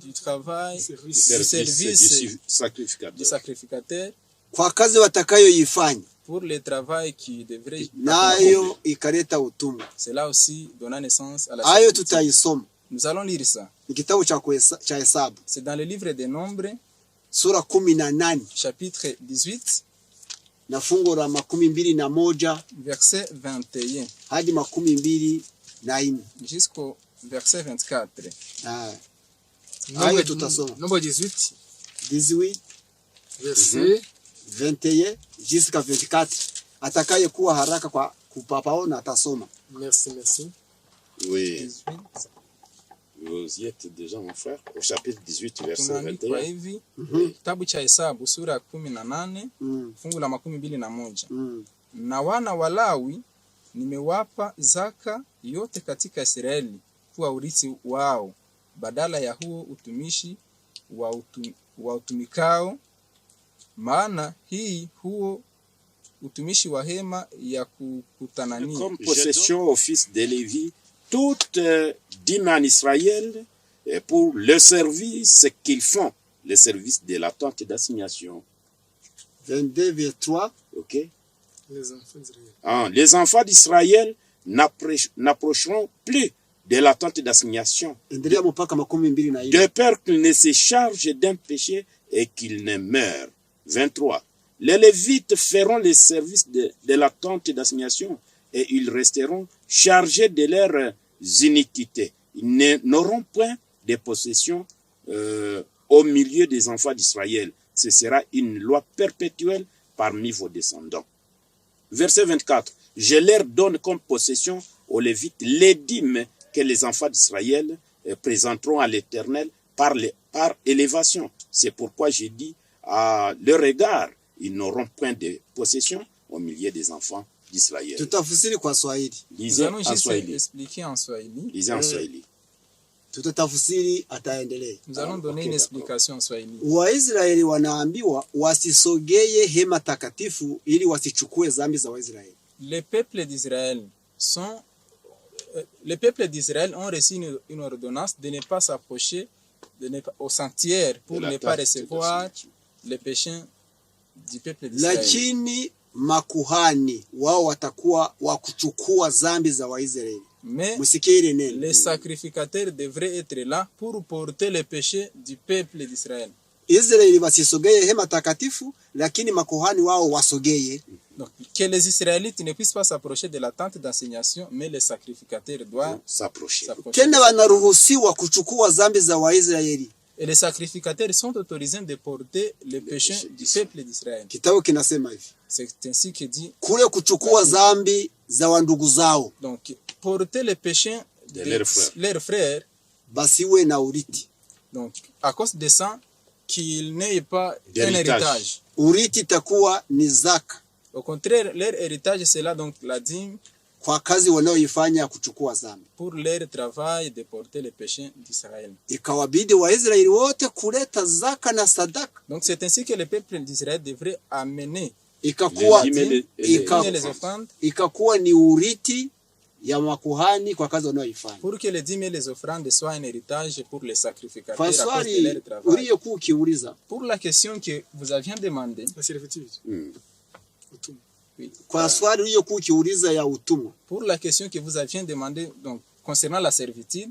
du travail, du service du sacrificateur. Kwa kazi watakayoifanya. Pour le travail qui devrait nayo ikaleta utumwa. C'est là aussi donnant naissance à la servitude. Ayo tutaisoma. Nous allons lire ça. Ni kitabu cha Hesabu. C'est dans le livre des Nombres. Sura 18. Chapitre 18. Na fungu la 21. Verset 21. Hadi 24. Jusqu'au verset 24. Ayo tutasoma. Nombre 18. 18. Verset 21 jusqu'à 24. Atakaye kuwa haraka kwa kupapaona atasoma. Merci. Oui. 18. Vous y êtes déjà mon frère au chapitre 18 verset 21. Hivi kitabu cha Hesabu sura 18 fungu la 21. Na wana wa Lawi nimewapa zaka yote katika Israeli kuwa urithi wao badala ya huo utumishi wa utumikao, maana huo utumishi wa hema ya kukutanania. Comme possession au fils de Lévi, toute dîme en Israël pour le service qu'ils font, le service de la tente d'assignation. 22 vers 3. Ok. Les enfants d'Israël. Les enfants d'Israël n'approcheront plus de la tente d'assignation, Endelea mpaka 24. de peur qu'ils ne se chargent d'un péché et qu'ils ne meurent. 23. Les Lévites feront le service de la tente d'assignation et ils resteront chargés de leurs iniquités. Ils n'auront point de possession au milieu des enfants d'Israël. Ce sera une loi perpétuelle parmi vos descendants. Verset 24. Je leur donne comme possession aux Lévites les dîmes que les enfants d'Israël présenteront à l'Éternel par élévation. C'est pourquoi j'ai dit à leur égard, ils n'auront point de possession au milieu des enfants d'Israël. Tutafsiri kwa Swahili. Lisez Nous allons en juste Swahili. expliquer en Swahili. Lisez en Swahili. Tutatafsiri ataendelea. Nous allons donner ok, une d'accord. explication en Swahili. Waisraeli wanaambiwa wasisogeye hema takatifu ili wasichukue dhambi za Waisraeli. Les peuples d'Israël ont reçu une ordonnance de ne pas s'approcher au sanctuaire pour ne pas recevoir les péchés du peuple d'Israël. Lakini makuhani wao watakuwa wa kuchukua dhambi za Waisraeli. Mais Msikie ile neno. les sacrificateurs devraient être là pour porter les péchés du peuple d'Israël. Israeli wasisogeye hema takatifu, lakini makuhani wao wasogeye. Donc, que les Israélites ne puissent pas s'approcher de la tente d'assignation, mais les sacrificateurs doivent S'approcher. Tena wanaruhusiwa kuchukua dhambi za Waisraeli. Et les sacrificateurs sont autorisés de porter les péchés du peuple d'Israël. Kitabu kinasema hivi. C'est ainsi que dit. Kule kuchukua dhambi za wandugu zao, Donc, porter les péchés De de leurs frères. basiwe na uriti. Donc, à cause de ça, qu'ils n'aient pas un D'héritage. héritage. Uriti itakuwa ni zaka Au contraire, leur héritage, c'est là donc la dîme kwa kazi wanaoifanya ya kuchukua dhambi. pour leur travail de porter les péchés d'Israël. Ikawabidi Waisraeli wote kuleta zaka na sadaka. Donc, c'est ainsi que le peuple d'Israël devrait amener Ikakuwa Les dîmes et les offrandes ikakuwa ni uriti ya makuhani kwa kazi wanaoifanya. pour que les dîmes et les offrandes soient un héritage pour les sacrificateurs Kwa à cause de swali leur travail. uliyokuwa ukiuliza, Pour la question que vous aviez demandée, La servitude. Utumwa. kwa swali uliyokuwa ukiuliza ya utumwa, pour la question que vous aviez demandée, donc concernant la servitude,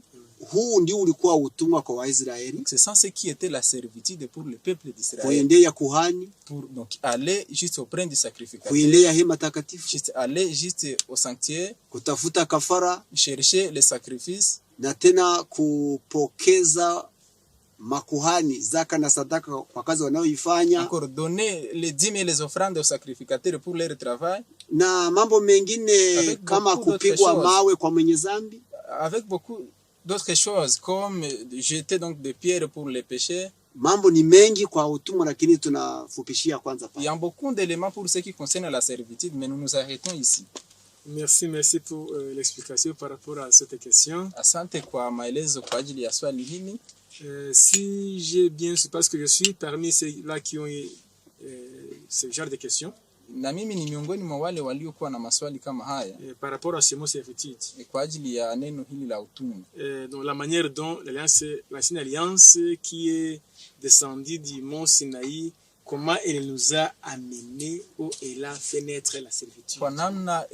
huu ndio ulikuwa utumwa kwa Waisraeli, c'est ça ce qui était la servitude pour le peuple d'Israël. kuendea kuhani, Pour donc aller juste auprès du sacrificateur, kuendea hema takatifu, juste aller juste au sanctuaire, kutafuta kafara chercher les sacrifices, na tena kupokeza makuhani zaka na sadaka kwa kazi wanaoifanya, encore donner les dîmes et les offrandes aux sacrificateurs pour leur travail, na mambo mengine Avec kama beaucoup d'autres kupigwa choses. mawe kwa mwenye dhambi. avec beaucoup d'autres choses, comme jeter donc des pierres pour les péchés. Mambo ni mengi kwa utumwa, lakini tunafupishia kwanza Il pale. y a beaucoup d'éléments pour ce qui concerne la servitude, mais nous nous arrêtons ici. Merci pour l'explication par rapport à cette question. Asante kwa maelezo kwa ajili ya swali hili. Si j'ai bien su, parce que je suis parmi ceux-là qui ont eu ce genre de questions. Na mimi ni miongoni mwa wale waliokuwa na maswali kama haya Par rapport à ce mot servitude. kwa ajili ya neno hili la utumwa. Donc la manière dont l'ancienne alliance qui est descendue du mont Sinaï, comment elle nous a amenés où elle a fait naître la servitude. Kwa namna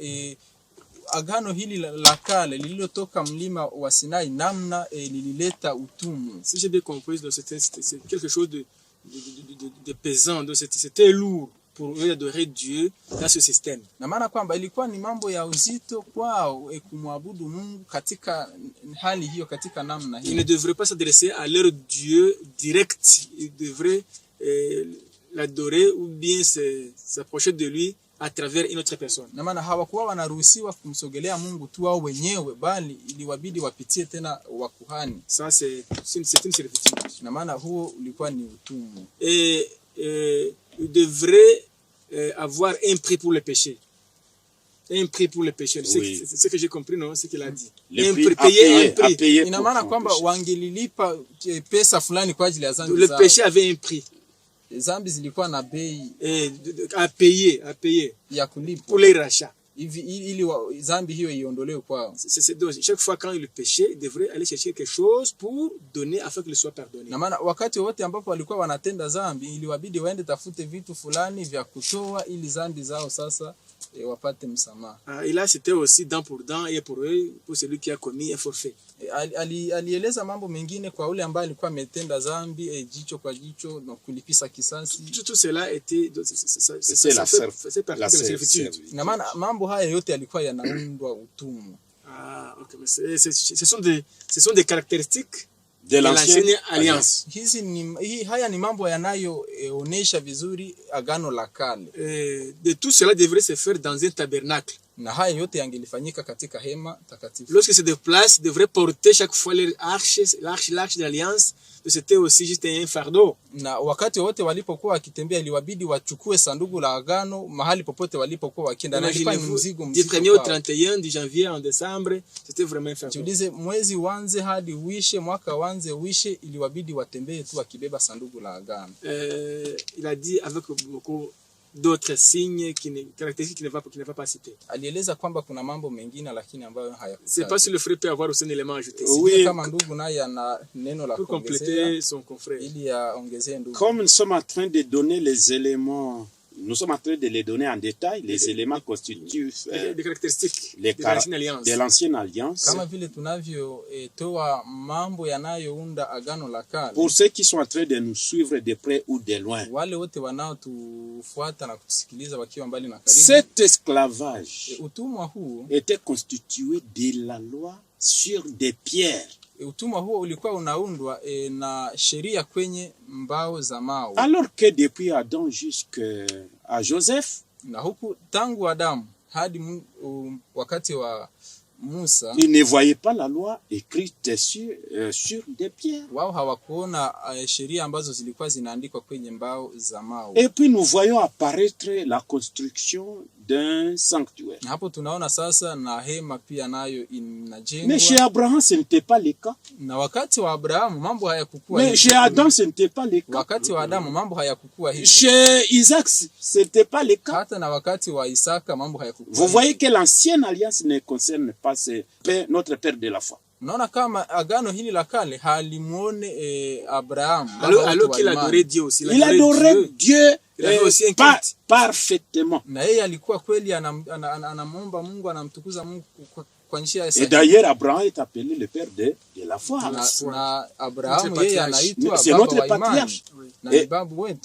agano hili la kale lililotoka mlima wa Sinai, namna lilileta utumwa. Si j'ai bien compris, c'est quelque chose de pesant, c'était lourd pour eux d'adorer Dieu dans ce système. Na maana kwamba ilikuwa ni mambo ya uzito kwao kumwabudu Mungu katika hali hiyo, katika namna Ils ne hiyo. devraient pas s'adresser à leur Dieu direct, ils devraient l'adorer ou bien s'approcher de lui à travers une autre personne. Na maana hawakuwa wanaruhusiwa kumsogelea Mungu tu wao wenyewe, bali iliwabidi wapitie tena wakuhani. Ça, c'est une servitude. Na maana huo ulikuwa ni utumwa. Et ils devraient avoir un prix pour le péché. Un prix pour le péché. Oui. C'est ce que j'ai compris, non? C'est ce qu'il a dit. Le Un prix prix, payer un à prix. payer Ina pour maana son kwamba péché. wangelilipa pesa fulani kwa ajili ya dhambi Le zao. péché avait un prix. Zambi zilikuwa na bei à payer ya kulipa pour les rachats. ili zambi hiyo iondolewe kwao. Chaque fois quand il péchait, il devrait aller chercher quelque chose pour donner afin qu'il soit pardonné. Na maana wakati wote ambapo walikuwa wanatenda zambi iliwabidi waende tafute vitu fulani vya kutoa ili zambi zao sasa wapate msamaha. Et là c'était aussi dent pour dent et pour eux, pour celui qui a commis un forfait. Alieleza mambo mengine kwa ule ambaye alikuwa ametenda zambi, jicho kwa jicho na kulipisa kisasi. Tout cela était c'est la servitude. Na maana mambo haya yote yalikuwa yanaundwa utumwa. OK, mais ce sont des caractéristiques de l'ancienne alliance. Haya ni mambo yanayoonesha vizuri agano la kale. De tout cela devrait se faire dans un tabernacle. Na haya yote yangelifanyika katika hema takatifu. Lorsque se déplace, devrait porter chaque fois l'arche de l'alliance. C'était aussi juste un fardeau. Na wakati wote walipokuwa wakitembea iliwabidi wachukue sanduku la agano mahali popote walipokuwa wakienda, na ilikuwa ni mzigo du 1er au 31 du janvier en décembre, c'était vraiment un fardeau. Tulize mwezi wanze hadi uishe, mwaka wanze uishe, iliwabidi watembee tu wakibeba sanduku la agano. Il a dit avec beaucoup d'autres signes caractéristiques qui ne va pas citer. Alieleza kwamba kuna mambo mengine lakini ambayo hayakutaja. C'est pas si le frère peut avoir aussi un élément ajouté. Oui, kama ndugu naye ana neno la pour compléter son confrère. Ili aongezee ndugu. Comme nous sommes en train de donner les éléments, nous sommes en train de les donner en détail, les éléments constitutifs des caractéristiques de l'ancienne alliance. Kama vile tunavyo toa mambo yanayounda agano la kale. Pour ceux qui sont en train de nous suivre de près ou de loin. Wale wote wanaotufuata na kutusikiliza wakiwa mbali na karibu. Cet esclavage utumwa huu était constitué de la loi sur des pierres. Utumwa huo ulikuwa unaundwa na sheria kwenye mbao za mawe. Alors que depuis Adam jusqu'à Joseph, na huku tangu Adamu hadi wakati wa Musa, ils ne voyaient pas la loi écrite sur des pierres. Wao hawakuona sheria ambazo zilikuwa zinaandikwa kwenye mbao za mawe. Et puis nous voyons apparaître la construction d'un sanctuaire. Hapo tunaona sasa na hema pia nayo inajengwa. Mais chez Abraham ce n'était pas le cas. Na wakati wa Abrahamu mambo hayakukua. Mais chez Adam ce n'était pas le cas. Wakati wa Adamu mambo hayakukua hivi. Chez Isaac ce n'était pas le cas. Hata na wakati wa Isaka mambo hayakukua. Vous voyez que l'ancienne alliance ne concerne pas notre père de la foi. Naona kama agano hili la kale halimuone Abraham. Alors qu'il adorait Dieu aussi. Il adorait Dieu parfaitement. Na yeye alikuwa kweli anamuomba Mungu, anamtukuza Mungu kwa njia ya sahihi. Et d'ailleurs Abraham est appelé le père de la foi. Na Abraham yeye anaitwa c'est notre patriarche.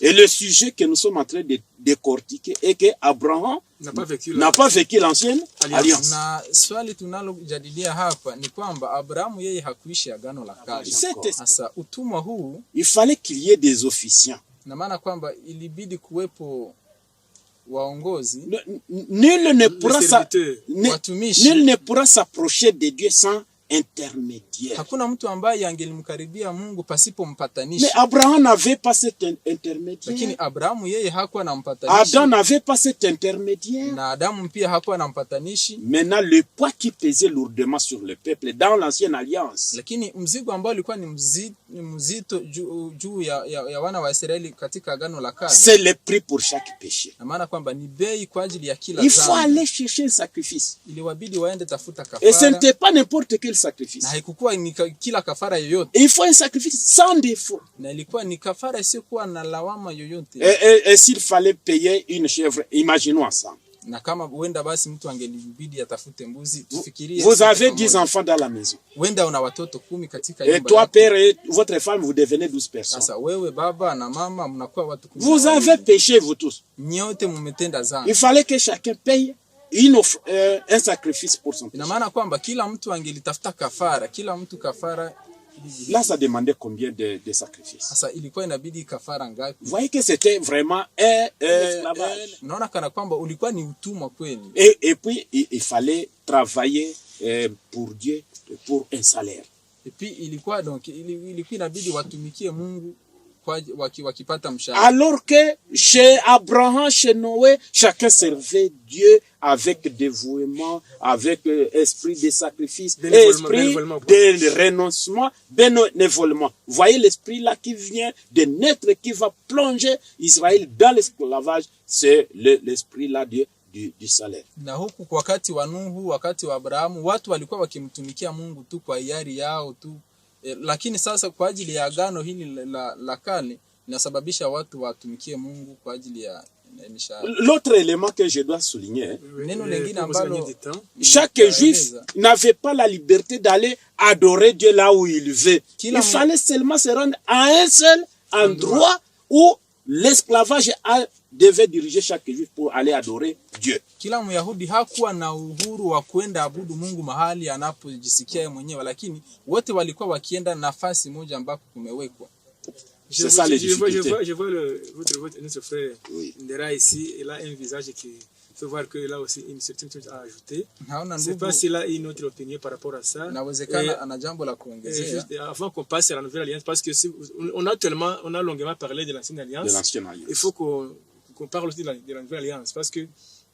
Et le sujet que nous sommes en train de décortiquer est que Abraham n'a pas vécu l'ancienne alliance. Na swali tunalojadilia hapa ni kwamba Abraham yeye hakuishi agano la kale. Sasa utumwa huu, il fallait qu'il y ait des officiants. Na maana kwamba ilibidi kuwepo waongozi. Nul ne pourra s'approcher de Dieu sans intermédiaire. Hakuna mtu ambaye angelimkaribia Mungu pasipo mpatanishi. Mais Abraham n'avait pas cet intermédiaire. Lakini Abrahamu yeye hakuwa na mpatanishi. Adam n'avait pas cet intermédiaire. Na Adamu pia hakuwa na mpatanishi. Maintenant le poids qui pesait lourdement sur le peuple dans l'ancienne alliance. Lakini mzigo ambao ulikuwa ni mzito juu ya wana wa Israeli katika agano la kale. C'est le prix pour chaque péché. Na maana kwamba ni bei kwa ajili ya kila dhambi. Il faut aller chercher un sacrifice. Iliwabidi waende tafuta kafara. Et ce n'était pas n'importe quel sacrifice. Na haikuwa ni kila kafara yoyote. Il faut un sacrifice sans défaut. Na ilikuwa ni kafara isiyokuwa na lawama yoyote. Et s'il fallait payer une chèvre, imaginons ça. Na kama huenda basi mtu angelibidi atafute mbuzi, tufikirie. Vous avez 10 enfants dans la maison. Huenda una watoto 10 katika nyumba. Et toi père et votre femme vous devenez 12 personnes. Sasa wewe baba na mama mnakuwa watu 10. Vous avez péché vous tous. Nyote mmetenda dhambi. Il fallait que chacun paye un sacrifice pour son péché. Ina maana kwamba kila mtu angelitafuta kafara, kila mtu kafara. Là ça demandait combien de sacrifices. Sasa ilikuwa inabidi kafara ngapi? Vous voyez que c'était vraiment esclavage. Unaona kana kwamba ulikuwa ni utumwa kweli. Et puis il fallait travailler pour Dieu pour un salaire. Et puis ilikuwa donc ilikuwa inabidi watumikie Mungu wakipata mshahara. Alors que chez Abraham, chez Noé, chacun servait Dieu avec dévouement, avec esprit de sacrifice, esprit de renoncement, bénévolement. Voyez l'esprit là qui vient de naître, qui va plonger Israël dans l'esclavage, c'est l'esprit là du salaire. Na huku kwa wakati wa Nuhu, wakati wa Abrahamu, watu walikuwa wakimtumikia Mungu tu kwa hiari yao tu. Lakini sasa kwa ajili ya agano hili la kale linasababisha watu watumikie Mungu kwa ajili ya mishahara. L'autre élément que je dois souligner, neno lingine ambalo chaque juif n'avait pas la liberté d'aller adorer Dieu là où il veut. Il fallait seulement se rendre à un seul endroit où l'esclavage devait diriger chaque juif pour aller adorer Dieu. Kila Myahudi hakuwa na uhuru wa kwenda abudu Mungu mahali anapojisikia yeye mwenyewe, lakini wote walikuwa wakienda nafasi moja ambako kumewekwa. C'est ça les difficultés. Je vois notre frère Ndera ici, il a un visage qui fait voir qu'il a aussi une certaine chose à ajouter. Je ne sais pas s'il a une autre opinion par rapport à ça. Avant qu'on passe à la nouvelle alliance, parce que on a longuement parlé de l'ancienne alliance. Il faut qu'on parle aussi de la nouvelle alliance, parce que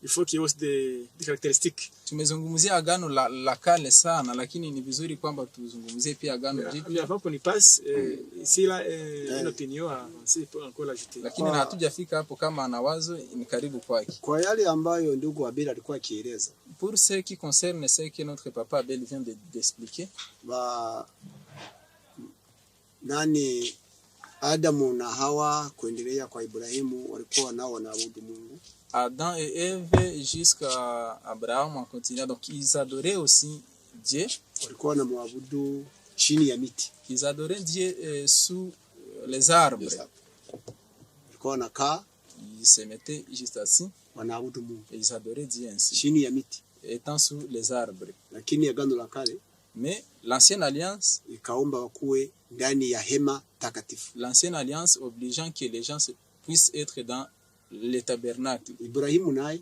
il faut qu'il y ait aussi des caractéristiques. Tumezungumzia agano la kale sana, lakini ni vizuri kwamba tuzungumzie pia agano jipya. Avant qu'on y passe, s'il a une opinion, il peut encore l'ajouter. Lakini hatujafika hapo, kama ana wazo ni karibu kwake. Kwa yale ambayo ndugu Abel alikuwa akieleza. Pour ce qui concerne ce que notre papa Abel vient d'expliquer. Nani Adamu na Hawa kuendelea kwa Ibrahimu walikuwa nao wanaabudu Mungu. Adam et Ève jusqu'à Abraham en continuant, donc ils adoraient aussi Dieu. Walikuwa wanamwabudu chini ya miti. Ils adoraient Dieu sous les arbres. Walikuwa wanakaa, ils se mettaient juste assis, wanaabudu Mungu. Et ils adoraient Dieu ainsi, chini ya miti, étant sous les arbres. Lakini agano la kale, mais l'ancienne alliance ikaomba wakuwe ndani ya hema takatifu. L'ancienne alliance obligeant que les gens puissent être dans le tabernacle. Ibrahimu naye,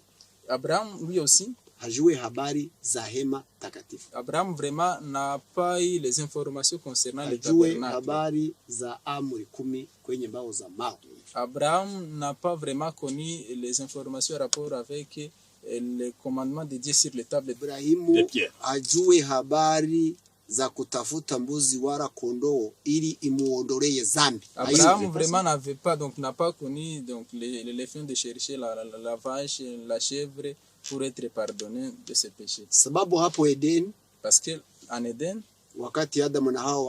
Abraham lui aussi, hajue habari za hema takatifu. Abraham vraiment n'a pas eu les informations concernant le tabernacle. Hajue habari za amri 10 kwenye mbao za mawe. Abraham n'a pas vraiment connu les informations en rapport avec les commandements de Dieu sur les tables de pierre. Hajue habari za kutafuta mbuzi wala kondoo ili imuondolee dhambi. Abraham vraiment n'avait pas, donc n'a pas connu donc les fins de chercher la vache, la chèvre pour être pardonné de ses péchés. Sababu hapo Eden, parce que en Eden, wakati Adamu na Hawa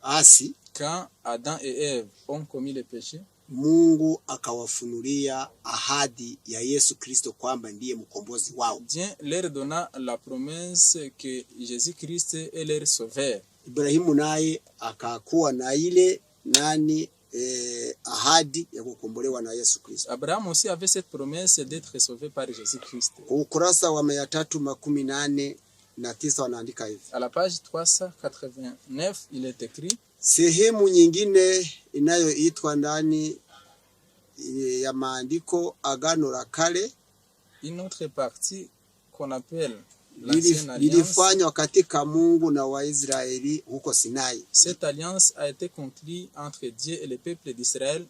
waliasi, quand Adam et Ève ont commis le péché, Mungu akawafunulia ahadi ya Yesu Kristo kwamba ndiye mkombozi wao. Dieu leur donna la promesse que Jésus-Christ est leur sauveur. Ibrahimu naye akakuwa na ile ahadi ya kukombolewa na Yesu Kristo. Abraham aussi avait cette promesse d'être sauvé par Jésus-Christ. Ukurasa wa 389 wanaandika hivi. À la page 389, il est écrit, sehemu nyingine inayoitwa ndani ya maandiko agano la kale, une autre partie qu'on appelle lilifanywa katika Mungu na Waisraeli huko Sinai. Cette alliance a été conclue entre Dieu et le peuple d'Israël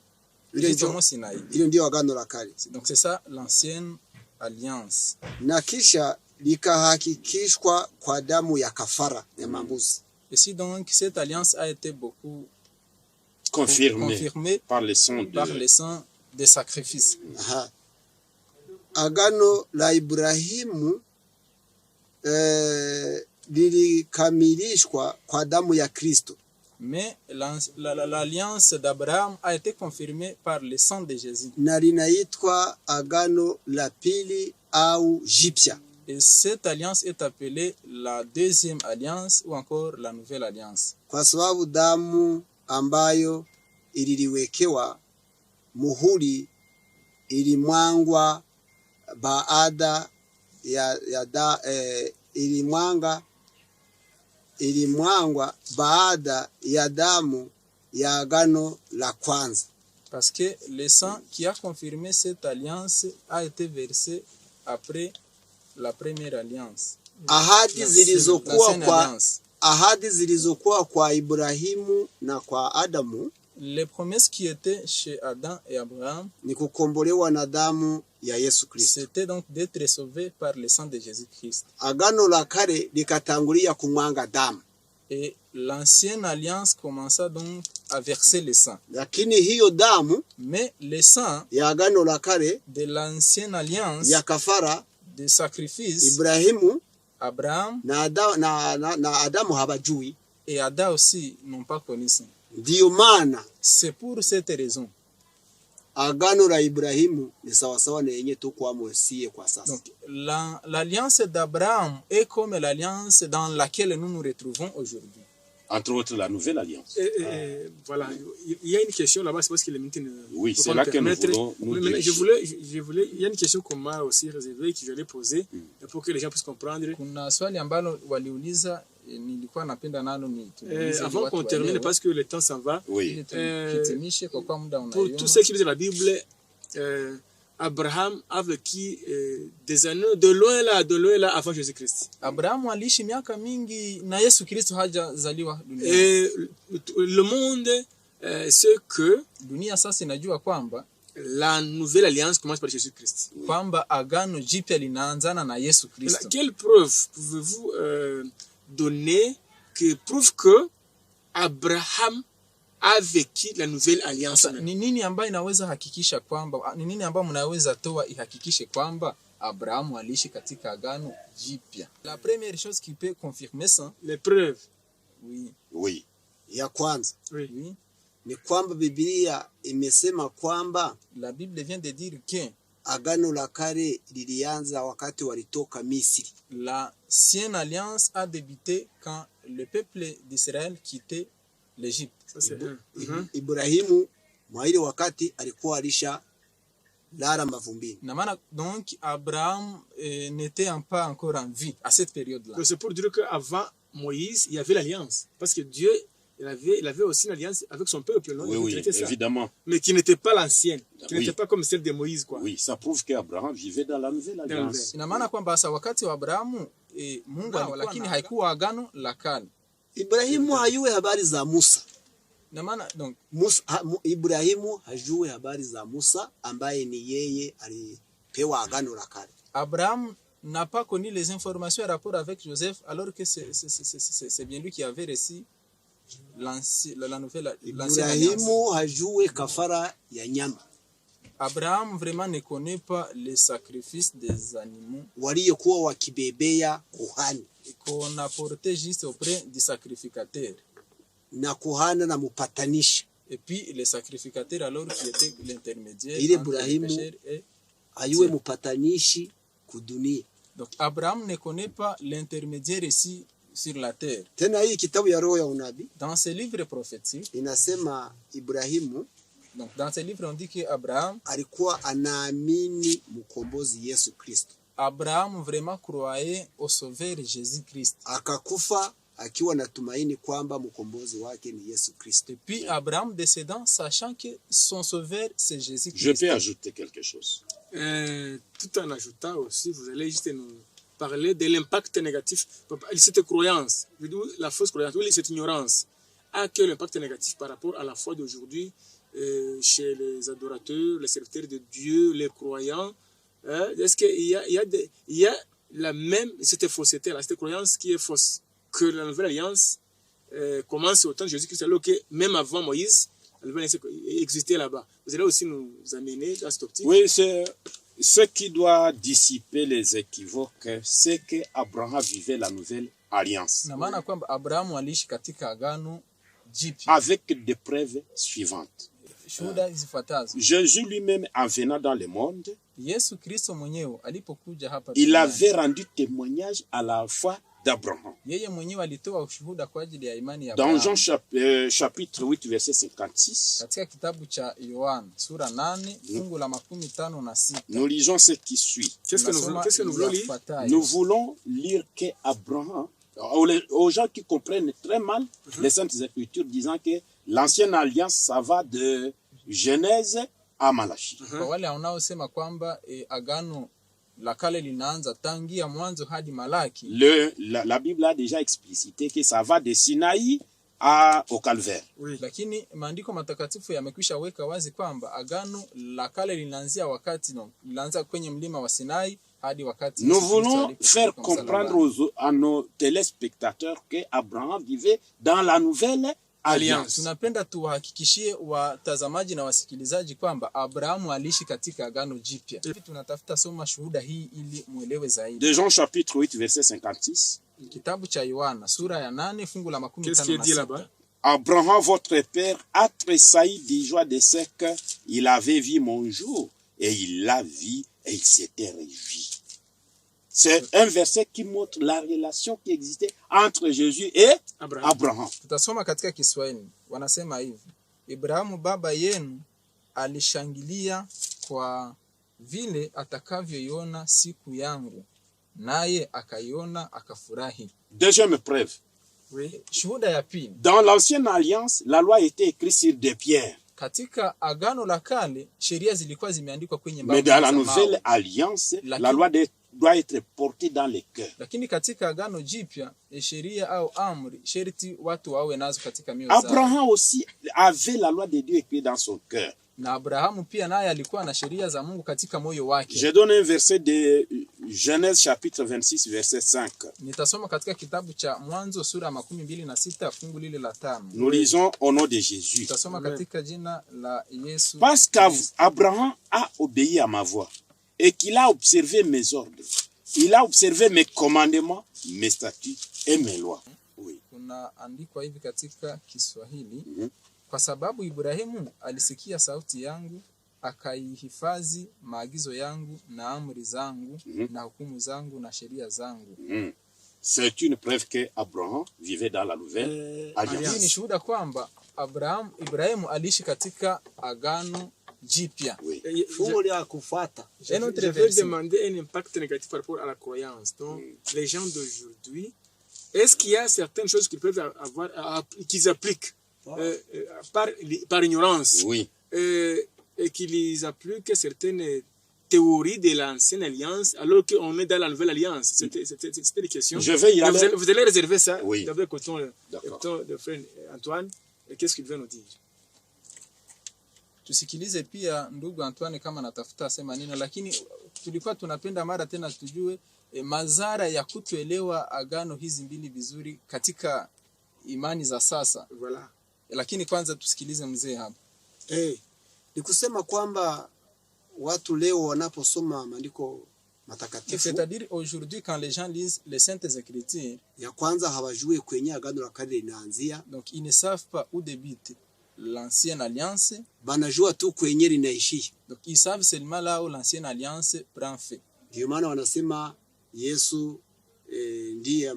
au Sinaï. Hilo ndio agano la kale. Donc c'est ça l'ancienne alliance. Na kisha likahakikishwa kwa damu ya kafara ya mambuzi. Et si donc cette alliance a été beaucoup confirmée par le sang des sacrifices. Agano la Ibrahimu lilikamilishwa kwa damu ya Kristo. Mais l'alliance d'Abraham a été confirmée par le sang de Jésus. Na linaitwa agano la pili au jipya. Et cette alliance est appelée la deuxième alliance ou encore la nouvelle alliance. Kwa sababu damu ambayo ililiwekewa muhuri ilimwangwa baada ilimwangwa baada ya damu ya agano la kwanza. Parce que le sang qui a confirmé cette alliance a été versé après la première alliance. Ahadi zilizokuwa kwa Ibrahimu na kwa Adamu Les promesses qui étaient chez Adam et Abraham, ni kukombolewa na damu ya Yesu Kristo. c'était donc d'être sauvés par le sang de Jésus-Christ. Agano la kale likatangulia kumwanga damu, Et l'ancienne alliance commença donc à verser le sang. lakini hiyo damu Mais le sang ya agano la kale de l'ancienne alliance ya kafara de sacrifice, Ibrahimu Abraham na Adamu habajui. et Ada aussi n'ont pas connu ça. Ndiyo maana C'est pour cette raison. agano la Ibrahimu ni sawasawa na yenye tukwamo sie kwa sasa. Donc l'alliance d'Abraham est comme l'alliance dans laquelle nous nous retrouvons aujourd'hui. Entre autres, la nouvelle alliance. Voilà, il y a une question là-bas, c'est parce que les minutes ne Oui, c'est là que nous voulons nous diriger. je voulais, il y a une question qu'on m'a aussi réservée, que j'allais poser, pour que les gens puissent comprendre. Kuna swali ambalo waliuliza nilikuwa napenda nalo ni avant qu'on termine, parce que le temps s'en va. Oui. Kitimishe kwa kuwa muda Pour unayoma. tous ceux qui lisent la Bible, Abraham a vécu des années de loin là avant Jésus-Christ. Abrahamu aliishi miaka mingi na Yesu Kristo hajazaliwa duniani. Et le monde sait que Dunia sasa inajua kwamba la nouvelle alliance commence par Jésus-Christ. kwamba agano jipya linaanzana na Yesu Kristo. Quelle preuve pouvez-vous donner que prouve que Abraham a vécu la nouvelle alliance? Sasa ni nini ambayo inaweza hakikisha kwamba ni nini ambayo mnaweza toa ihakikishe kwamba Abrahamu aliishi katika agano jipya? La première chose qui peut confirmer ça, Les preuves. oui, Oui. Ya kwanza Oui. oui, ni kwamba Biblia imesema kwamba la Bible vient de dire que agano la kale lilianza wakati walitoka Misri. l'ancienne alliance a débuté quand le peuple d'Israël quittait l'Égypte. Ça c'est un. Ibrahimu mwa ile wakati alikuwa alisha lala mavumbini. Na maana donc Abraham n'était pas encore en vie à cette période-là. Donc c'est pour dire qu'avant Moïse, il y avait l'alliance. Parce que Dieu, il avait aussi une alliance avec son peuple. Non? Oui, oui, évidemment. Mais qui n'était pas l'ancienne. Qui Oui. n'était pas comme celle de Moïse, quoi. Oui, ça prouve qu'Abraham vivait dans la nouvelle alliance. Ina maana kwamba sasa wakati wa Abrahamu Mungu alikuwa, lakini haikuwa agano la kale. Ibrahimu hayuwe habari za Musa. Ina maana donc Ibrahimu hajue habari za Musa ambaye ni yeye alipewa agano la kale. Abraham n'a pas connu les informations en rapport avec Joseph alors que c'est bien lui qui avait reçu la nouvelle l'ancienne alliance. Ibrahimu hajue kafara ya nyama Abraham vraiment ne connaît pas les sacrifices des animaux waliokuwa wakibebea kuhani qu'on apportait juste auprès du sacrificateur. na kuhana na mupatanishi. Et puis les sacrificateurs alors qui étaient l'intermédiaire Ile entre le Ibrahimu pécheur et hayuwe mupatanishi kudunia. donc Abraham ne connaît pas l'intermédiaire ici sur la terre. Tena hii kitabu ya roho ya unabii Dans ce livre prophétique, inasema Ibrahimu donc dans ce livre on dit que alikuwa anaamini mkombozi Yesu Kristo. Abraham vraiment croyait au sauveur Jésus-Christ. Akakufa akiwa na tumaini kwamba mkombozi wake ni Yesu Kristo. Et puis Abraham décédant sachant que son sauveur c'est Jésus-Christ. Je peux ajouter quelque chose. Tout en ajoutant aussi, vous allez juste nous parler de l'impact négatif. Cette croyance, la fausse croyance, oui, cette ignorance a quel impact négatif par rapport à la foi d'aujourd'hui chez les adorateurs, les serviteurs de Dieu, les croyants. Est-ce qu'il y a la même, cette fausseté là, cette croyance qui est fausse, que la nouvelle alliance commence au temps de Jésus-Christ, alors que même avant Moïse, la nouvelle alliance existait là-bas. Vous allez aussi nous amener à cette optique. Oui, c'est ce qui doit dissiper les équivoques, c'est que Abraham vivait la nouvelle alliance. Na maana kwamba Abrahamu aliishi katika agano jipya. Avec des preuves suivantes. Shuhuda zifuatazo. Jésus lui-même, en venant dans le monde, Yesu Kristo mwenyewe alipokuja hapa il duniani, avait rendu témoignage à la foi d'Abraham. yeye mwenyewe alitoa ushuhuda kwa ajili ya imani ya Dans Abrahamu. Jean chapitre 8, verset 56, Katika kitabu cha Yohana sura 8 fungu la 56. nous lisons ce qui suit. Qu'est-ce que nous voulons lire? Nous voulons lire qu'Abraham, aux gens qui comprennent très mal les Saintes Écritures, disant que l'ancienne alliance, ça va de Genèse à Malachie. Kwa wale wanaosema kwamba agano la kale linaanza tangia mwanzo hadi Malaki. La Bible a déjà explicité que ça va de Sinaï au calvaire. Oui. Lakini maandiko matakatifu yamekwisha weka wazi kwamba agano la kale linaanzia wakati linaanza kwenye mlima wa Sinai hadi wakati Nous voulons faire comprendre à nos téléspectateurs que Abraham vivait dans la nouvelle alliance. Tunapenda tuwahakikishie watazamaji na wasikilizaji kwamba Abrahamu aliishi katika agano jipya. Tunatafuta soma shuhuda hii ili muelewe zaidi. De Jean chapitre 8 verset 56. Kitabu cha Yohana sura ya 8 fungu la 15. Abraham votre père a tressailli de joie de ce qu'il avait vu mon jour et il l'a vu et il s'était réjoui. C'est un verset qui montre la relation qui existait entre Jésus et Abraham. Tutasoma katika Kiswahili. Wanasema hivi: Ibrahimu baba yenu alishangilia kwa vile atakavyoiona siku yangu, naye akaiona akafurahi. Deuxième preuve. Oui. Shuhuda ya pili. Dans l'ancienne alliance, la loi était écrite sur des pierres. Katika agano la kale sheria zilikuwa zimeandikwa kwenye mbao. Mais dans la nouvelle alliance, la loi doit être portée dans les cœurs. Lakini katika agano jipya sheria au amri sherti watu wawe nazo katika mioyo zao. Abraham aussi avait la loi de Dieu écrite dans son cœur. Na Abrahamu pia naye alikuwa na sheria za Mungu katika moyo wake. Je donne un verset de Genèse chapitre 26 verset 5. Nitasoma katika kitabu cha Mwanzo sura 26 fungu lile la 5. Nous lisons au nom de Jésus. Nitasoma katika jina la Yesu. Parce qu'Abraham a obéi à ma voix et qu'il a observé mes ordres. Il a observé mes commandements, mes statuts et mes lois. Oui. Kuna andikwa hivi katika Kiswahili. Kwa sababu Ibrahimu alisikia sauti yangu, akaihifadhi maagizo yangu na amri zangu na hukumu zangu na sheria zangu. C'est une preuve que Abraham vivait dans la nouvelle alliance. Ni shuhuda kwamba Ibrahimu aliishi katika agano jipya. Fungu la kufuata. Je vais demander un impact négatif par rapport à la croyance. Donc, les gens d'aujourd'hui, est-ce qu'il y a certaines choses qu'ils peuvent avoir, qu'ils appliquent par ignorance, oui, et qu'ils appliquent certaines théories de l'ancienne alliance alors qu'on est dans la nouvelle alliance? C'était des questions. Je vais y aller. Vous allez réserver ça. Oui. D'abord, écoutons le frère Antoine. Qu'est-ce qu'il veut nous dire? Tusikilize pia ndugu Antoine kama natafuta sema nini, lakini tulikuwa tunapenda mara tena tujue madhara ya kutoelewa agano hizi mbili vizuri katika imani za sasa. Voilà. Lakini kwanza tusikilize mzee hapa. Ni kusema kwamba watu leo wanaposoma maandiko matakatifu, c'est-à-dire aujourd'hui quand les gens lisent les saintes écritures, ya kwanza hawajui kwenye agano la kale linaanzia. Donc ils ne savent pas où débute l'ancienne alliance. Banajua tu kwenye linaishia. Donc ils savent seulement là où l'ancienne alliance prend fin. Ndio maana wanasema Yesu ndiye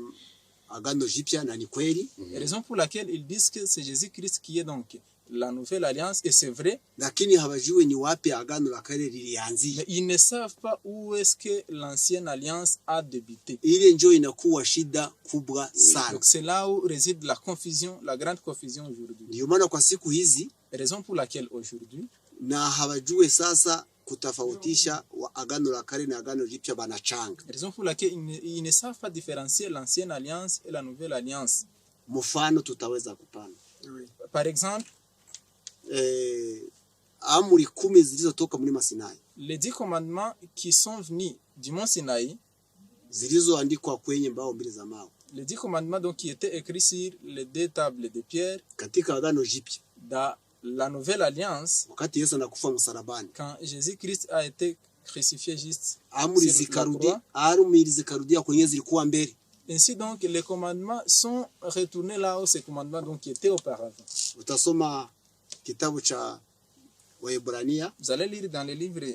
agano jipya, na ni kweli. Raison pour laquelle ils disent que c'est Jésus-Christ qui est donc la nouvelle alliance, et c'est vrai. Lakini hawajui ni wapi agano la kale lilianzia. Mais ils ne savent pas où est-ce que l'ancienne alliance a débuté. Ile njoo inakuwa shida kubwa sana. Donc c'est là où réside la confusion, la grande confusion aujourd'hui. Ndio maana kwa siku hizi, raison pour laquelle aujourd'hui, na hawajui sasa kutofautisha agano la kale na agano jipya, banachanga. Raison pour laquelle ils ne savent pas différencier l'ancienne alliance et la nouvelle alliance. Mfano tutaweza kupana. Par exemple, amri 10 zilizotoka mlima Sinai. Les 10 commandements qui sont venus du mont Sinaï, zilizoandikwa kwenye mbao mbili za mawe. Les 10 commandements donc qui étaient écrits sur les 2 tables de pierre katika agano jipya. Dans la nouvelle alliance, wakati Yesu anakufa msalabani, quand Jésus-Christ a été crucifié juste, amri zikarudia kwenye zilikuwa mbele. Ainsi donc les commandements sont retournés là où ces commandements donc qui étaient auparavant. Utasoma kitabu cha Waebrania. Vous allez lire dans le livre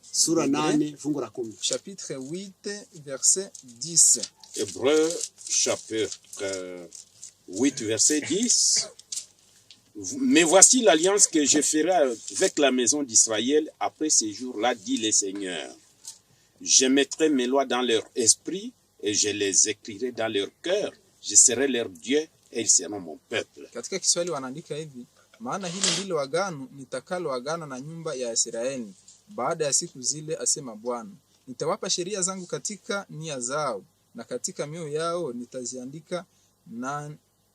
sura 8 fungu la 10. Chapitre 8 verset 10. Hébreux chapitre 8 verset 10. Mais voici l'alliance que je ferai avec la maison d'Israël après ces jours-là, dit le Seigneur. Je mettrai mes lois dans leur esprit et je les écrirai dans leur cœur. Je serai leur Dieu et ils seront mon peuple. Katika Kiswahili wanaandika hivi: maana hili ndilo agano nitakalo agana na nyumba ya Israeli baada ya siku zile, asema Bwana. Nitawapa sheria zangu katika nia zao na katika mioyo yao nitaziandika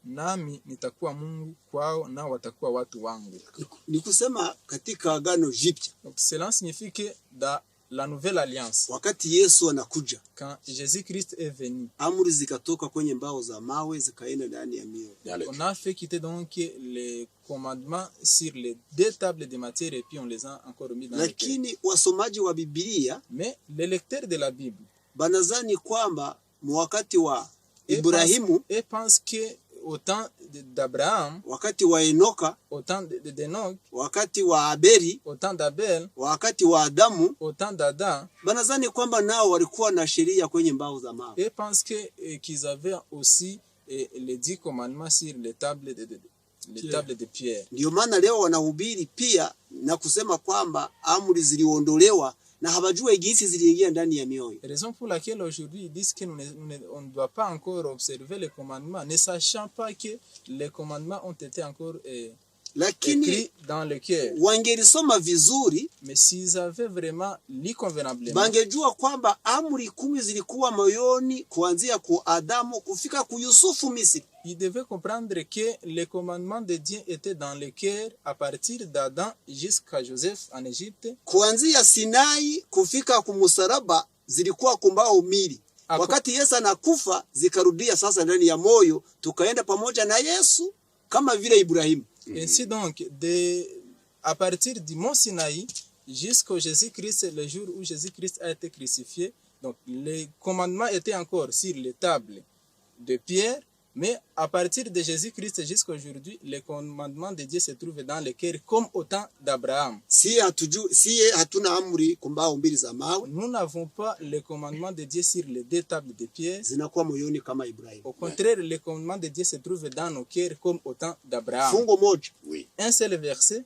nami nitakuwa Mungu kwao, nao watakuwa watu wangu. Ni kusema katika Agano Jipya, Donc cela signifie que dans la nouvelle alliance, wakati Yesu anakuja, quand Jésus-Christ est venu, amri zikatoka kwenye mbao za mawe zikaenda ndani ya mioyo. on a fait quitter donc les commandements sur les 2 tables de matière et puis on les a encore mis dans le cœur. Lakini wasomaji wa Biblia Mais les lecteurs de la Bible banazani kwamba wakati wa Ibrahimu, et pense que au temps d'Abraham, wakati wa Enoka, au temps d'Enoch, wakati wa Abeli, au temps d'Abel, wakati wa Adamu, au temps d'Adam, banazani kwamba nao walikuwa na sheria kwenye mbao za mawe. et pense que qu'ils avaient aussi les 10 commandements sur les tables de pierre. Ndio maana leo wanahubiri pia na kusema kwamba amri ziliondolewa na hawajua jinsi ziliingia ndani ya mioyo. Raison pour laquelle aujourd'hui ils disent que on ne doit pas encore observer les commandements, ne sachant pas que les commandements ont été encore écrits dans le cœur. Wangelisoma vizuri, mais s'ils avaient vraiment lu convenablement, bangejua kwamba amri 10 zilikuwa moyoni kuanzia kwa Adamu kufika kwa Yusufu Misri. Ils devaient comprendre que les commandements de Dieu étaient dans le cœur à partir d'Adam jusqu'à Joseph en Égypte. Kuanzia Sinai kufika kumusaraba zilikuwa kumbao mili. Wakati Yesu anakufa zikarudia sasa ndani ya moyo, tukaenda pamoja na Yesu kama vile Ibrahimu. Ainsi donc, à partir du mont Sinaï jusqu'au Jésus-Christ, le jour où Jésus-Christ a été crucifié, donc les commandements étaient encore sur les tables de pierre. Mais à partir de Jésus-Christ jusqu'à aujourd'hui, les commandements de Dieu se trouvent dans le cœur comme au temps d'Abraham. Nous n'avons pas les commandements de Dieu sur les 2 tables de pierre. Au contraire, les commandements de Dieu se trouvent dans nos cœurs comme au temps d'Abraham. Oui. Un seul verset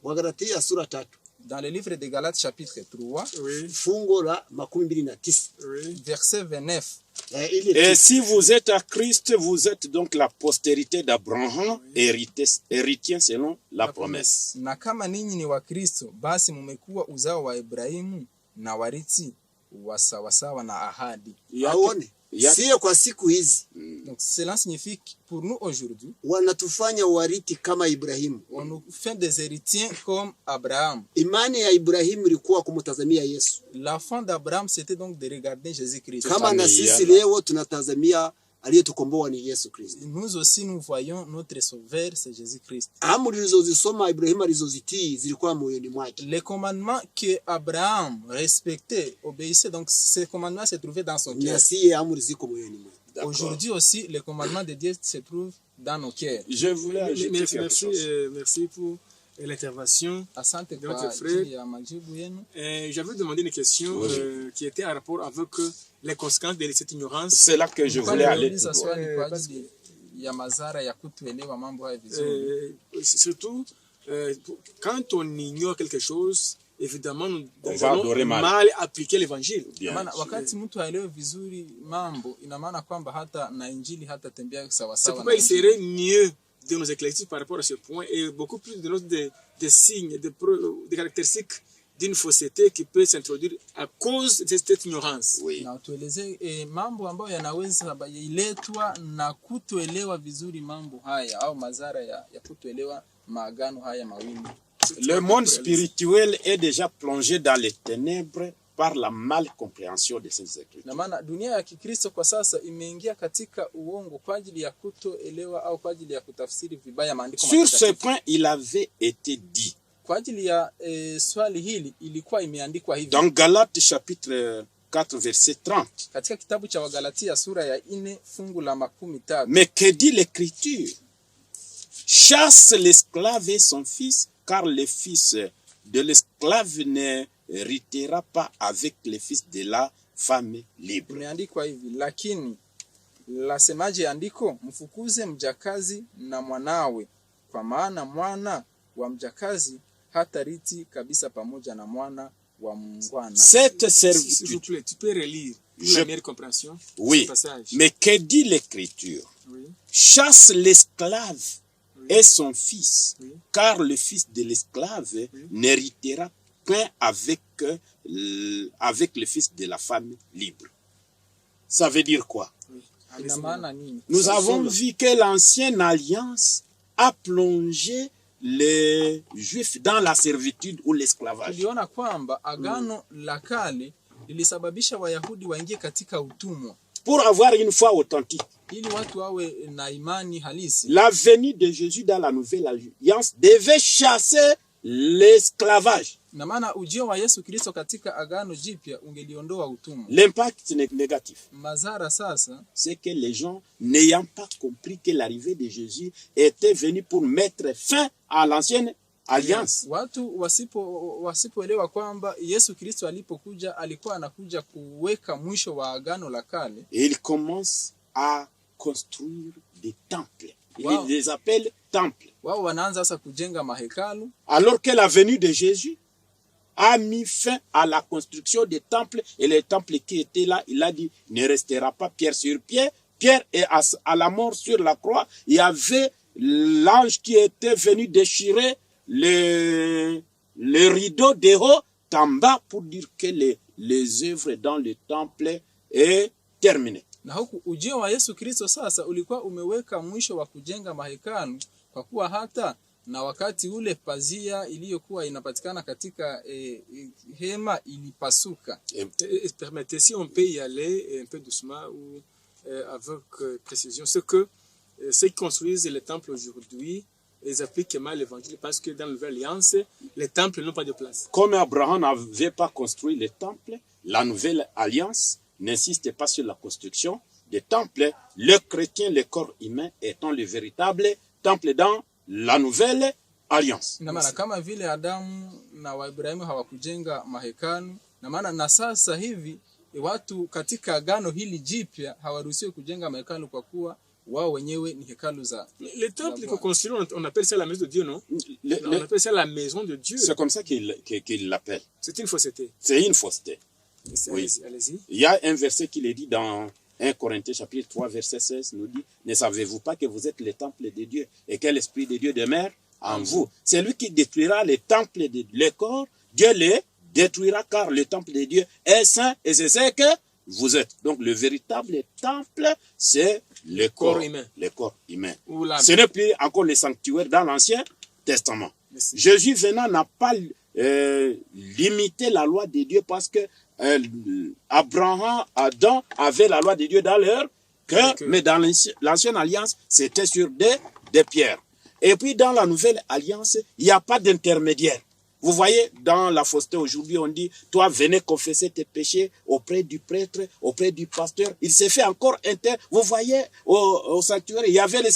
dans le livre de Galates chapitre 3, verset 29. Et si vous êtes à Christ, vous êtes donc la postérité d'Abraham, héritier selon la promesse. Na kama ninyi ni wa Kristo, basi mmekuwa uzao wa Ibrahimu na warithi wa sawasawa na ahadi. Sio kwa siku hizi. Donc cela signifie que pour nous aujourd'hui, wanatufanya warithi kama Ibrahimu. On nous fait des héritiers comme Abraham. Imani ya Ibrahimu ilikuwa kumtazamia Yesu. La foi d'Abraham c'était donc de regarder Jésus-Christ. Kama na sisi leo tunatazamia aliyetukomboa ni Yesu Kristo. Nous aussi nous voyons notre sauveur c'est Jésus-Christ. Amri zilizosoma Ibrahimu alizozitii zilikuwa moyoni mwake. Les commandements que Abraham respectait, obéissait, donc ces commandements se trouvaient dans son cœur. Nasi amri ziko moyoni mwake. Aujourd'hui aussi les commandements de Dieu se trouvent dans nos cœurs. Je voulais ajouter quelque chose. Merci pour l'intervention de notre frère. J'avais demandé une question qui était en rapport avec les conséquences de cette ignorance. C'est là que je voulais aller. Surtout, quand on ignore quelque chose, évidemment, nous allons mal appliquer l'évangile. Wakati mtu haelewi vizuri mambo, ina maana kwamba hata na injili hata tembea sawa sawa. C'est pourquoi il serait mieux de nous éclaircir par rapport à ce point et beaucoup plus de notes de signes, de caractéristiques d'une fausseté qui peut s'introduire à cause de cette ignorance. Oui. Na tueleze mambo ambayo yanaweza iletwa na kutoelewa vizuri mambo haya au madhara ya kutoelewa maagano haya mawili. Le monde spirituel est déjà plongé dans les ténèbres par la malcompréhension de ces écritures. Na maana dunia ya Kikristo kwa sasa imeingia katika uongo kwa ajili ya kutoelewa au kwa ajili ya kutafsiri vibaya maandiko matakatifu. Sur ce point, il avait été dit. Kwa ajili ya swali hili ilikuwa imeandikwa hivi. Dans Galates chapitre 4 verset 30. Katika kitabu cha Wagalatia sura ya 4 fungu la 13. Mais que dit l'écriture? Chasse l'esclave et son fils, car le fils de l'esclave ne héritera pas avec le fils de la femme libre. Imeandikwa hivi, lakini lasemaje andiko? Mfukuze mjakazi na mwanawe, kwa maana mwana wa mjakazi hatarithi kabisa pamoja na mwana wa mungwana. Cette servitude, s'il vous plaît, tu peux relire pour la meilleure compréhension. Oui, mais que dit l'écriture? Oui. Chasse l'esclave et son fils, car le fils de l'esclave n'héritera point avec le fils de la femme libre. Ça veut dire quoi? Nous avons vu que l'ancienne alliance a plongé les Juifs dans la servitude ou l'esclavage. Tuliona kwamba agano la kale lilisababisha Wayahudi waingie katika utumwa. Pour avoir une foi authentique, ili watu wawe na imani halisi, la venue de Jésus dans la nouvelle alliance devait chasser l'esclavage. Na maana ujio wa Yesu Kristo katika agano jipya ungeliondoa utumwa. L'impact négatif, Mazara sasa, c'est que les gens n'ayant pas compris que l'arrivée de Jésus était venue pour mettre fin à l'ancienne alliance. Watu wasipoelewa kwamba Yesu Kristo alipokuja alikuwa anakuja kuweka mwisho wa agano la kale. Et il commence à construire des temples. Il les appelle temples. Wao wanaanza sasa kujenga mahekalu. Alors que la venue de Jésus a mis fin à la construction des temples, et les temples qui étaient là, il a dit, ne restera pas pierre sur pierre. Pierre est à la mort sur la croix. Il y avait l'ange qui était venu déchirer le rideau de haut en bas pour dire que les œuvres dans le temple est terminées. Na huku ujio wa Yesu Kristo sasa ulikuwa umeweka mwisho wa kujenga mahekalu, kwa kuwa hata na wakati ule pazia iliyokuwa inapatikana katika hema ilipasuka. Permettez, si on peut y aller un peu doucement ou avec précision, c'est que ceux qui construisent les temples aujourd'hui, ils appliquent mal l'évangile parce que dans la nouvelle alliance, les temples n'ont pas de place. Comme Abraham n'avait pas construit les temples, la nouvelle alliance n'insiste pas sur la construction des temples. Le chrétien, le corps humain étant le véritable temple dans la nouvelle alliance. Na maana kama vile Adamu na Wabrahimu hawakujenga mahekalu, na maana na sasa hivi watu katika agano hili jipya hawaruhusiwi kujenga mahekalu kwa kuwa wao wenyewe ni hekalu za. Les temples qu'on construit, on appelle ça la maison de Dieu, non? On appelle ça la maison de Dieu. C'est comme ça qu'il l'appelle. C'est une fausseté. C'est une fausseté. Oui. Allez-y. Il y a un verset qui le dit dans 1 Corinthiens chapitre 3 verset 16, nous dit, ne savez-vous pas que vous êtes le temple de Dieu et que l'Esprit de Dieu demeure en vous? C'est lui qui détruira les temples de le corps, Dieu les détruira car le temple de Dieu est saint et c'est ce que vous êtes. Donc le véritable temple, c'est le corps humain. Le corps humain. Ce n'est plus encore le sanctuaire dans l'Ancien Testament. Merci. Jésus venant n'a pas limité la loi de Dieu parce que Abraham, Adam avaient la loi de Dieu dans leur cœur, mais dans l'ancienne alliance, c'était sur des pierres. Et puis dans la nouvelle alliance, il n'y a pas d'intermédiaire. Vous voyez, dans la fausseté aujourd'hui, on dit, toi, venez confesser tes péchés auprès du prêtre, auprès du pasteur. Il s'est fait encore Vous voyez, au sanctuaire, il y avait les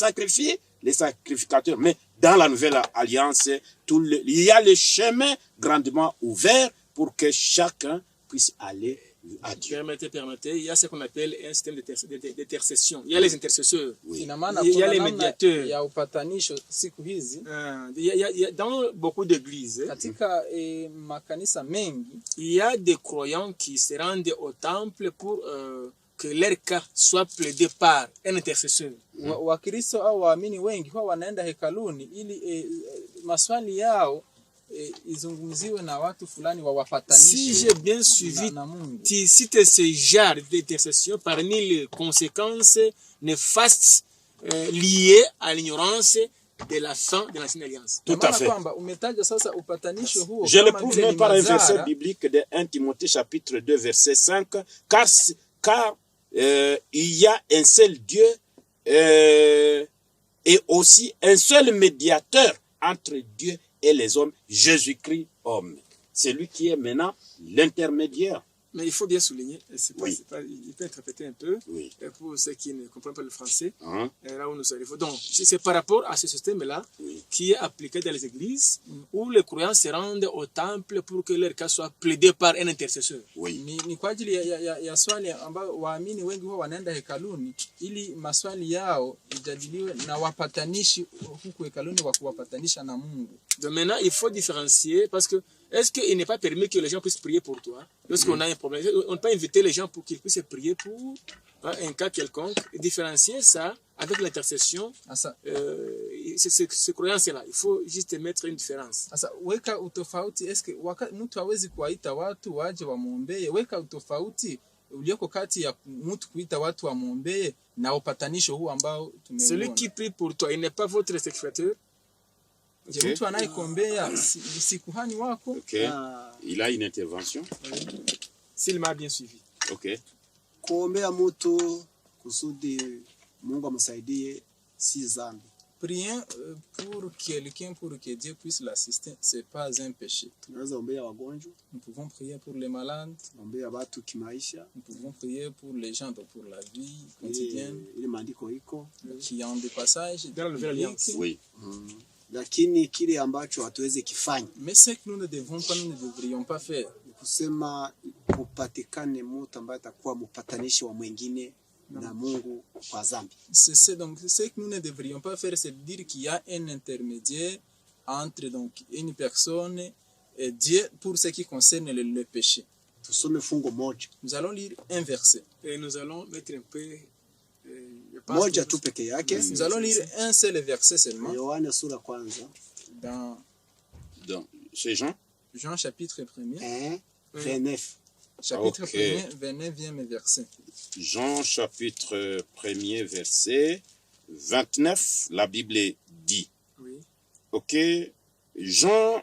sacrificateurs. Mais dans la nouvelle alliance, il y a le chemin grandement ouvert pour que chacun puisse aller à Dieu. Permettez, il y a ce qu'on appelle un système d'intercession. Il y a les intercesseurs. Oui. Il y a les médiateurs. Il y a upatanisho siku hizi. Il y a dans beaucoup d'églises. Katika makanisa mengi, il y a des croyants qui se rendent au temple pour que leur cas soit plaidé par un intercesseur. Wakristo au waamini wengi huwa wanaenda hekaluni ili maswali yao izungumziwe na watu fulani wawapatanishe. Si j'ai bien suivi, tu cites ce genre d'intercession parmi les conséquences néfastes liées à l'ignorance de la fin de l'ancienne alliance. Tout à fait. Je le prouve même par un verset biblique de 1 Timothée chapitre 2 verset 5, car il y a un seul Dieu et aussi un seul médiateur entre Dieu et les hommes, Jésus-Christ homme. C'est lui qui est maintenant l'intermédiaire. Mais il faut bien souligner, il peut être répété un peu, pour ceux qui ne comprennent pas le français, là où nous arrivons. Donc, c'est par rapport à ce système-là qui est appliqué dans les églises, où les croyants se rendent au temple pour que leur cas soit plaidé par un intercesseur. Ni kwa ajili ya swali ambayo waamini wengi huwa wanaenda hekaluni ili maswali yao ijadiliwe na wapatanishi huku hekaluni wa kuwapatanisha na Mungu. Donc maintenant, il faut différencier parce que est-ce qu'il n'est pas permis que les gens puissent prier pour toi lorsqu'on a un problème? On peut inviter les gens pour qu'ils puissent prier pour un cas quelconque, différencier ça avec l'intercession. Ce croyance-là, il faut juste mettre une différence. Asa weka utofauti, est-ce que mtu hawezi kuwaita watu waje wamuombee? Weka utofauti ulioko kati ya mtu kuita watu wamwombee na upatanisho huu ambao tumeona. Celui qui prie pour toi, il n'est pas votre sacrificateur. Je mtu anayekuombea si kuhani wako. Okay. Il a une intervention. S'il m'a bien suivi. Okay. Kuombea mtu kusudi Mungu amsaidie si dhambi. Prier pour quelqu'un pour que Dieu puisse l'assister, c'est pas un péché. Tunaweza ombea wagonjwa, Nous pouvons prier pour les malades, ombea watu kimaisha, nous pouvons prier pour les gens donc pour la vie quotidienne ile maandiko iko. qui ont des passages Dans la Nouvelle Alliance. Oui. Lakini kile ambacho hatuwezi kifanya mais ce que nous ne devons pas, nous ne devrions pas faire. ni kusema kupatikane mtu ambaye atakuwa mpatanishi wa mwingine na Mungu kwa dhambi. Donc ce que nous ne devrions pas faire, c'est de dire qu'il y a un intermédiaire entre donc une personne et Dieu pour ce qui concerne le péché. Tusome fungo moja. Nous allons lire un verset. Et nous allons mettre un peu Moja tu peke yake. Nous allons lire un seul verset seulement. Yohana sura kwanza. Dans Chez Jean. Jean chapitre 1er. 29. Chapitre Okay. 1er, 29e verset. Jean chapitre 1er verset 29, la Bible dit. Oui. Ok. Jean,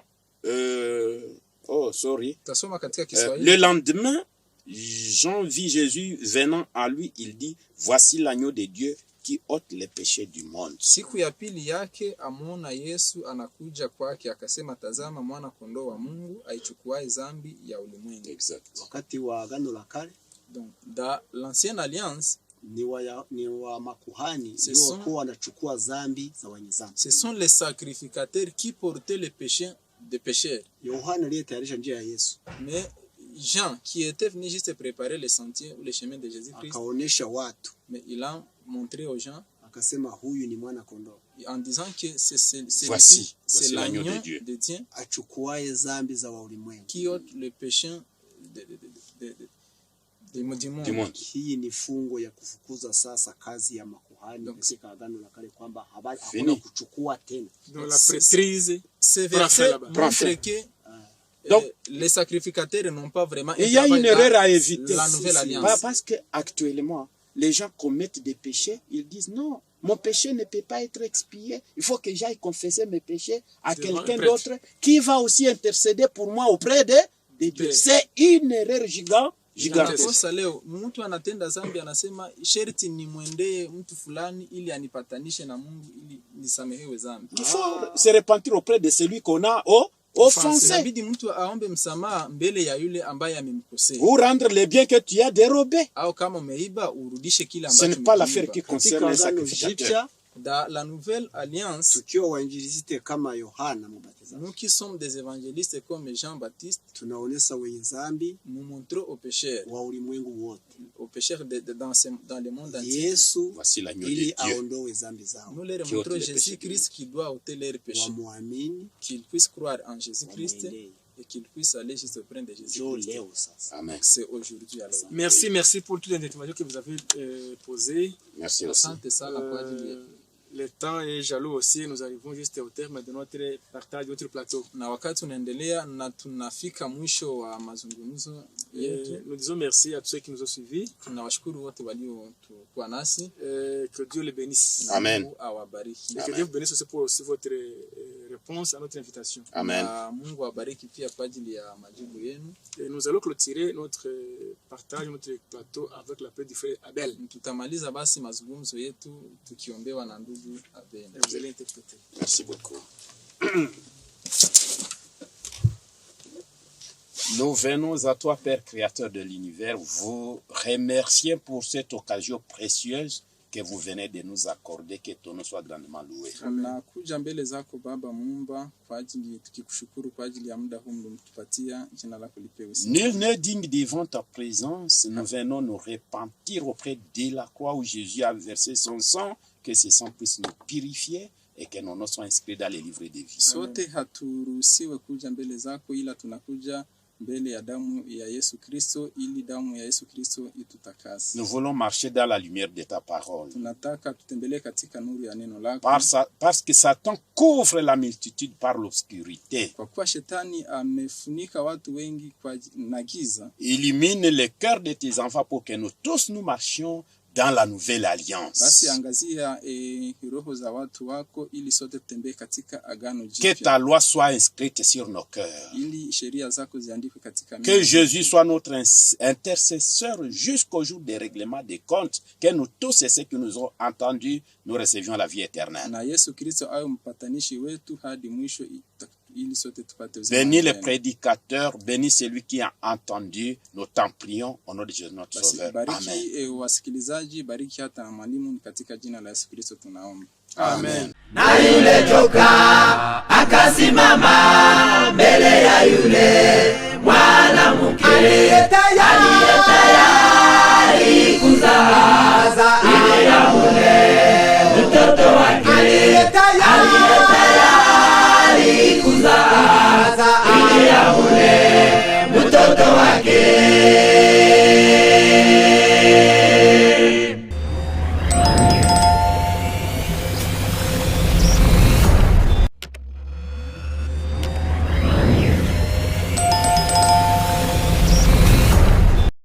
Tasoma katika Kiswahili. le lendemain, Jean vit Jésus venant à lui, il dit, voici l'agneau de Dieu qui ôte les péchés du monde. Siku ya pili yake amwona Yesu anakuja kwake, akasema, tazama mwana kondoo wa Mungu aichukuaye dhambi ya ulimwengu. Exact. Wakati wa agano la kale Donc dans l'ancienne alliance, ni wa makuhani Ce ndio sont- walikuwa wanachukua dhambi za wenye dhambi. ce sont les sacrificateurs qui portaient les péchés des pécheurs. Yohana aliyetayarisha njia ya Yesu Mais Jean, qui était venu juste préparer les sentiers ou les chemins de Jésus-Christ, akaonesha watu, mais il a montré aux gens akasema huyu ni mwana kondoo en disant que c'est Voici l'agneau l'agneau de Dieu. de Dieu achukuaye dhambi za ulimwengu. qui ôte le péché du monde. Du monde. Hii ni fungo ya kufukuza sasa kazi ya makuhani Donc, katika agano la kale kwamba hakuna Fini. kuchukua tena. Donc la prêtrise. Ce Prends verset là-bas. montre que Donc, les sacrificateurs n'ont pas vraiment il y a une erreur à éviter. la nouvelle alliance. Parce que actuellement, les gens commettent des péchés, ils disent non, mon péché ne peut pas être expié. Il faut que j'aille confesser mes péchés à Devant quelqu'un un prêtre. d'autre qui va aussi intercéder pour moi auprès de Dieu. Dieu. C'est une erreur gigantesque. Kosa leo mtu anatenda dhambi, anasema sherti nimwendee mtu fulani ili anipatanishe na Mungu ili nisamehewe dhambi. Il faut se repentir auprès de celui qu'on a offensé. Inabidi mtu aombe msamaha mbele ya yule ambaye amemkosea, Ou rendre les biens que tu as dérobés. au kama umeiba urudishe kile Ce ambacho n'est pas l'affaire umeiba. qui Katika concerne les agano sacrificateurs. jipya Dans la nouvelle alliance, tukiwa wainjilisti kama Yohana Mbatizaji, nous qui sommes des évangélistes comme Jean-Baptiste, tunaonesha wenye dhambi nous montrons aux pécheurs, wa ulimwengu wote dans le monde entier. Yesu Voici l'agneau de ili Dieu. aondoe dhambi zao, Nous leur Qui ôte montrons les péchés Jésus-Christ qui doit ôter leurs péchés, wamwamini qu'ils puissent croire en Jésus-Christ wamwendee. et qu'ils puissent aller juste auprès de Njoo Jésus-Christ. leo sasa. Amen. C'est aujourd'hui alors. Merci pour toutes les informations que vous avez posées. Merci aussi. Asante sana kwa ajili ya Le temps est jaloux aussi. Nous arrivons juste au terme de notre partage, notre plateau. na wakati unaendelea na tunafika mwisho wa mazungumzo yetu. Nous disons merci à tous ceux qui nous ont suivis. Tunawashukuru wote waliokuwa nasi. Que Dieu les bénisse. Amen. Mungu awabariki. Et que Dieu vous bénisse aussi pour aussi votre réponse à notre invitation. Amen. Na Mungu awabariki pia kwa ajili ya majibu yenu. Et nous allons clôturer notre partage, notre plateau avec la paix du frère Abel. Tutamaliza basi mazungumzo yetu tukiombewa na ndugu Abel. Et vous allez interpréter. Merci beaucoup. Nous venons à toi, Père créateur de l'univers, vous remercier pour cette occasion précieuse que vous venez de nous accorder, que ton nom soit grandement loué. Tunakuja mbele zako Baba Muumba kwa ajili tukikushukuru kwa ajili ya muda huu mliotupatia, jina lako lipewe sifa. Nul n'est digne devant ta présence, nous venons nous repentir auprès de la croix où Jésus a versé son sang, que ce sang puisse nous purifier et que nos noms soient inscrits dans les livres de vie. Sote haturuhusiwe kuja mbele zako, ila tunakuja mbele ya damu ya Yesu Kristo, ili damu ya Yesu Kristo itutakase. Nous voulons marcher dans la lumière de ta parole. Tunataka tutembelee katika nuru ya neno lako. Parce que Satan couvre la multitude par l'obscurité. Kwa kuwa shetani amefunika watu wengi na giza. Illumine le cœur de tes enfants pour que nous tous nous marchions dans la nouvelle alliance. Basi angazia roho za watu wako ili sote tutembee katika agano jipya. Que ta loi soit inscrite sur nos cœurs. Ili sheria zako ziandikwe katika mioyo. Que Jésus soit notre intercesseur jusqu'au jour des règlements des comptes, que nous tous et ceux qui nous ont entendus nous recevions la vie éternelle. Na Yesu Kristo awe mpatanishi wetu hadi mwisho. Bénis les prédicateurs, bénis celui qui a entendu. Nous t'en prions au nom de Jésus notre Sauveur. Amen. Wasikilizaji, bariki hata mwalimu katika jina la Yesu Kristo tunaomba. Amen. Na yule joka akasimama mbele ya yule mwanamke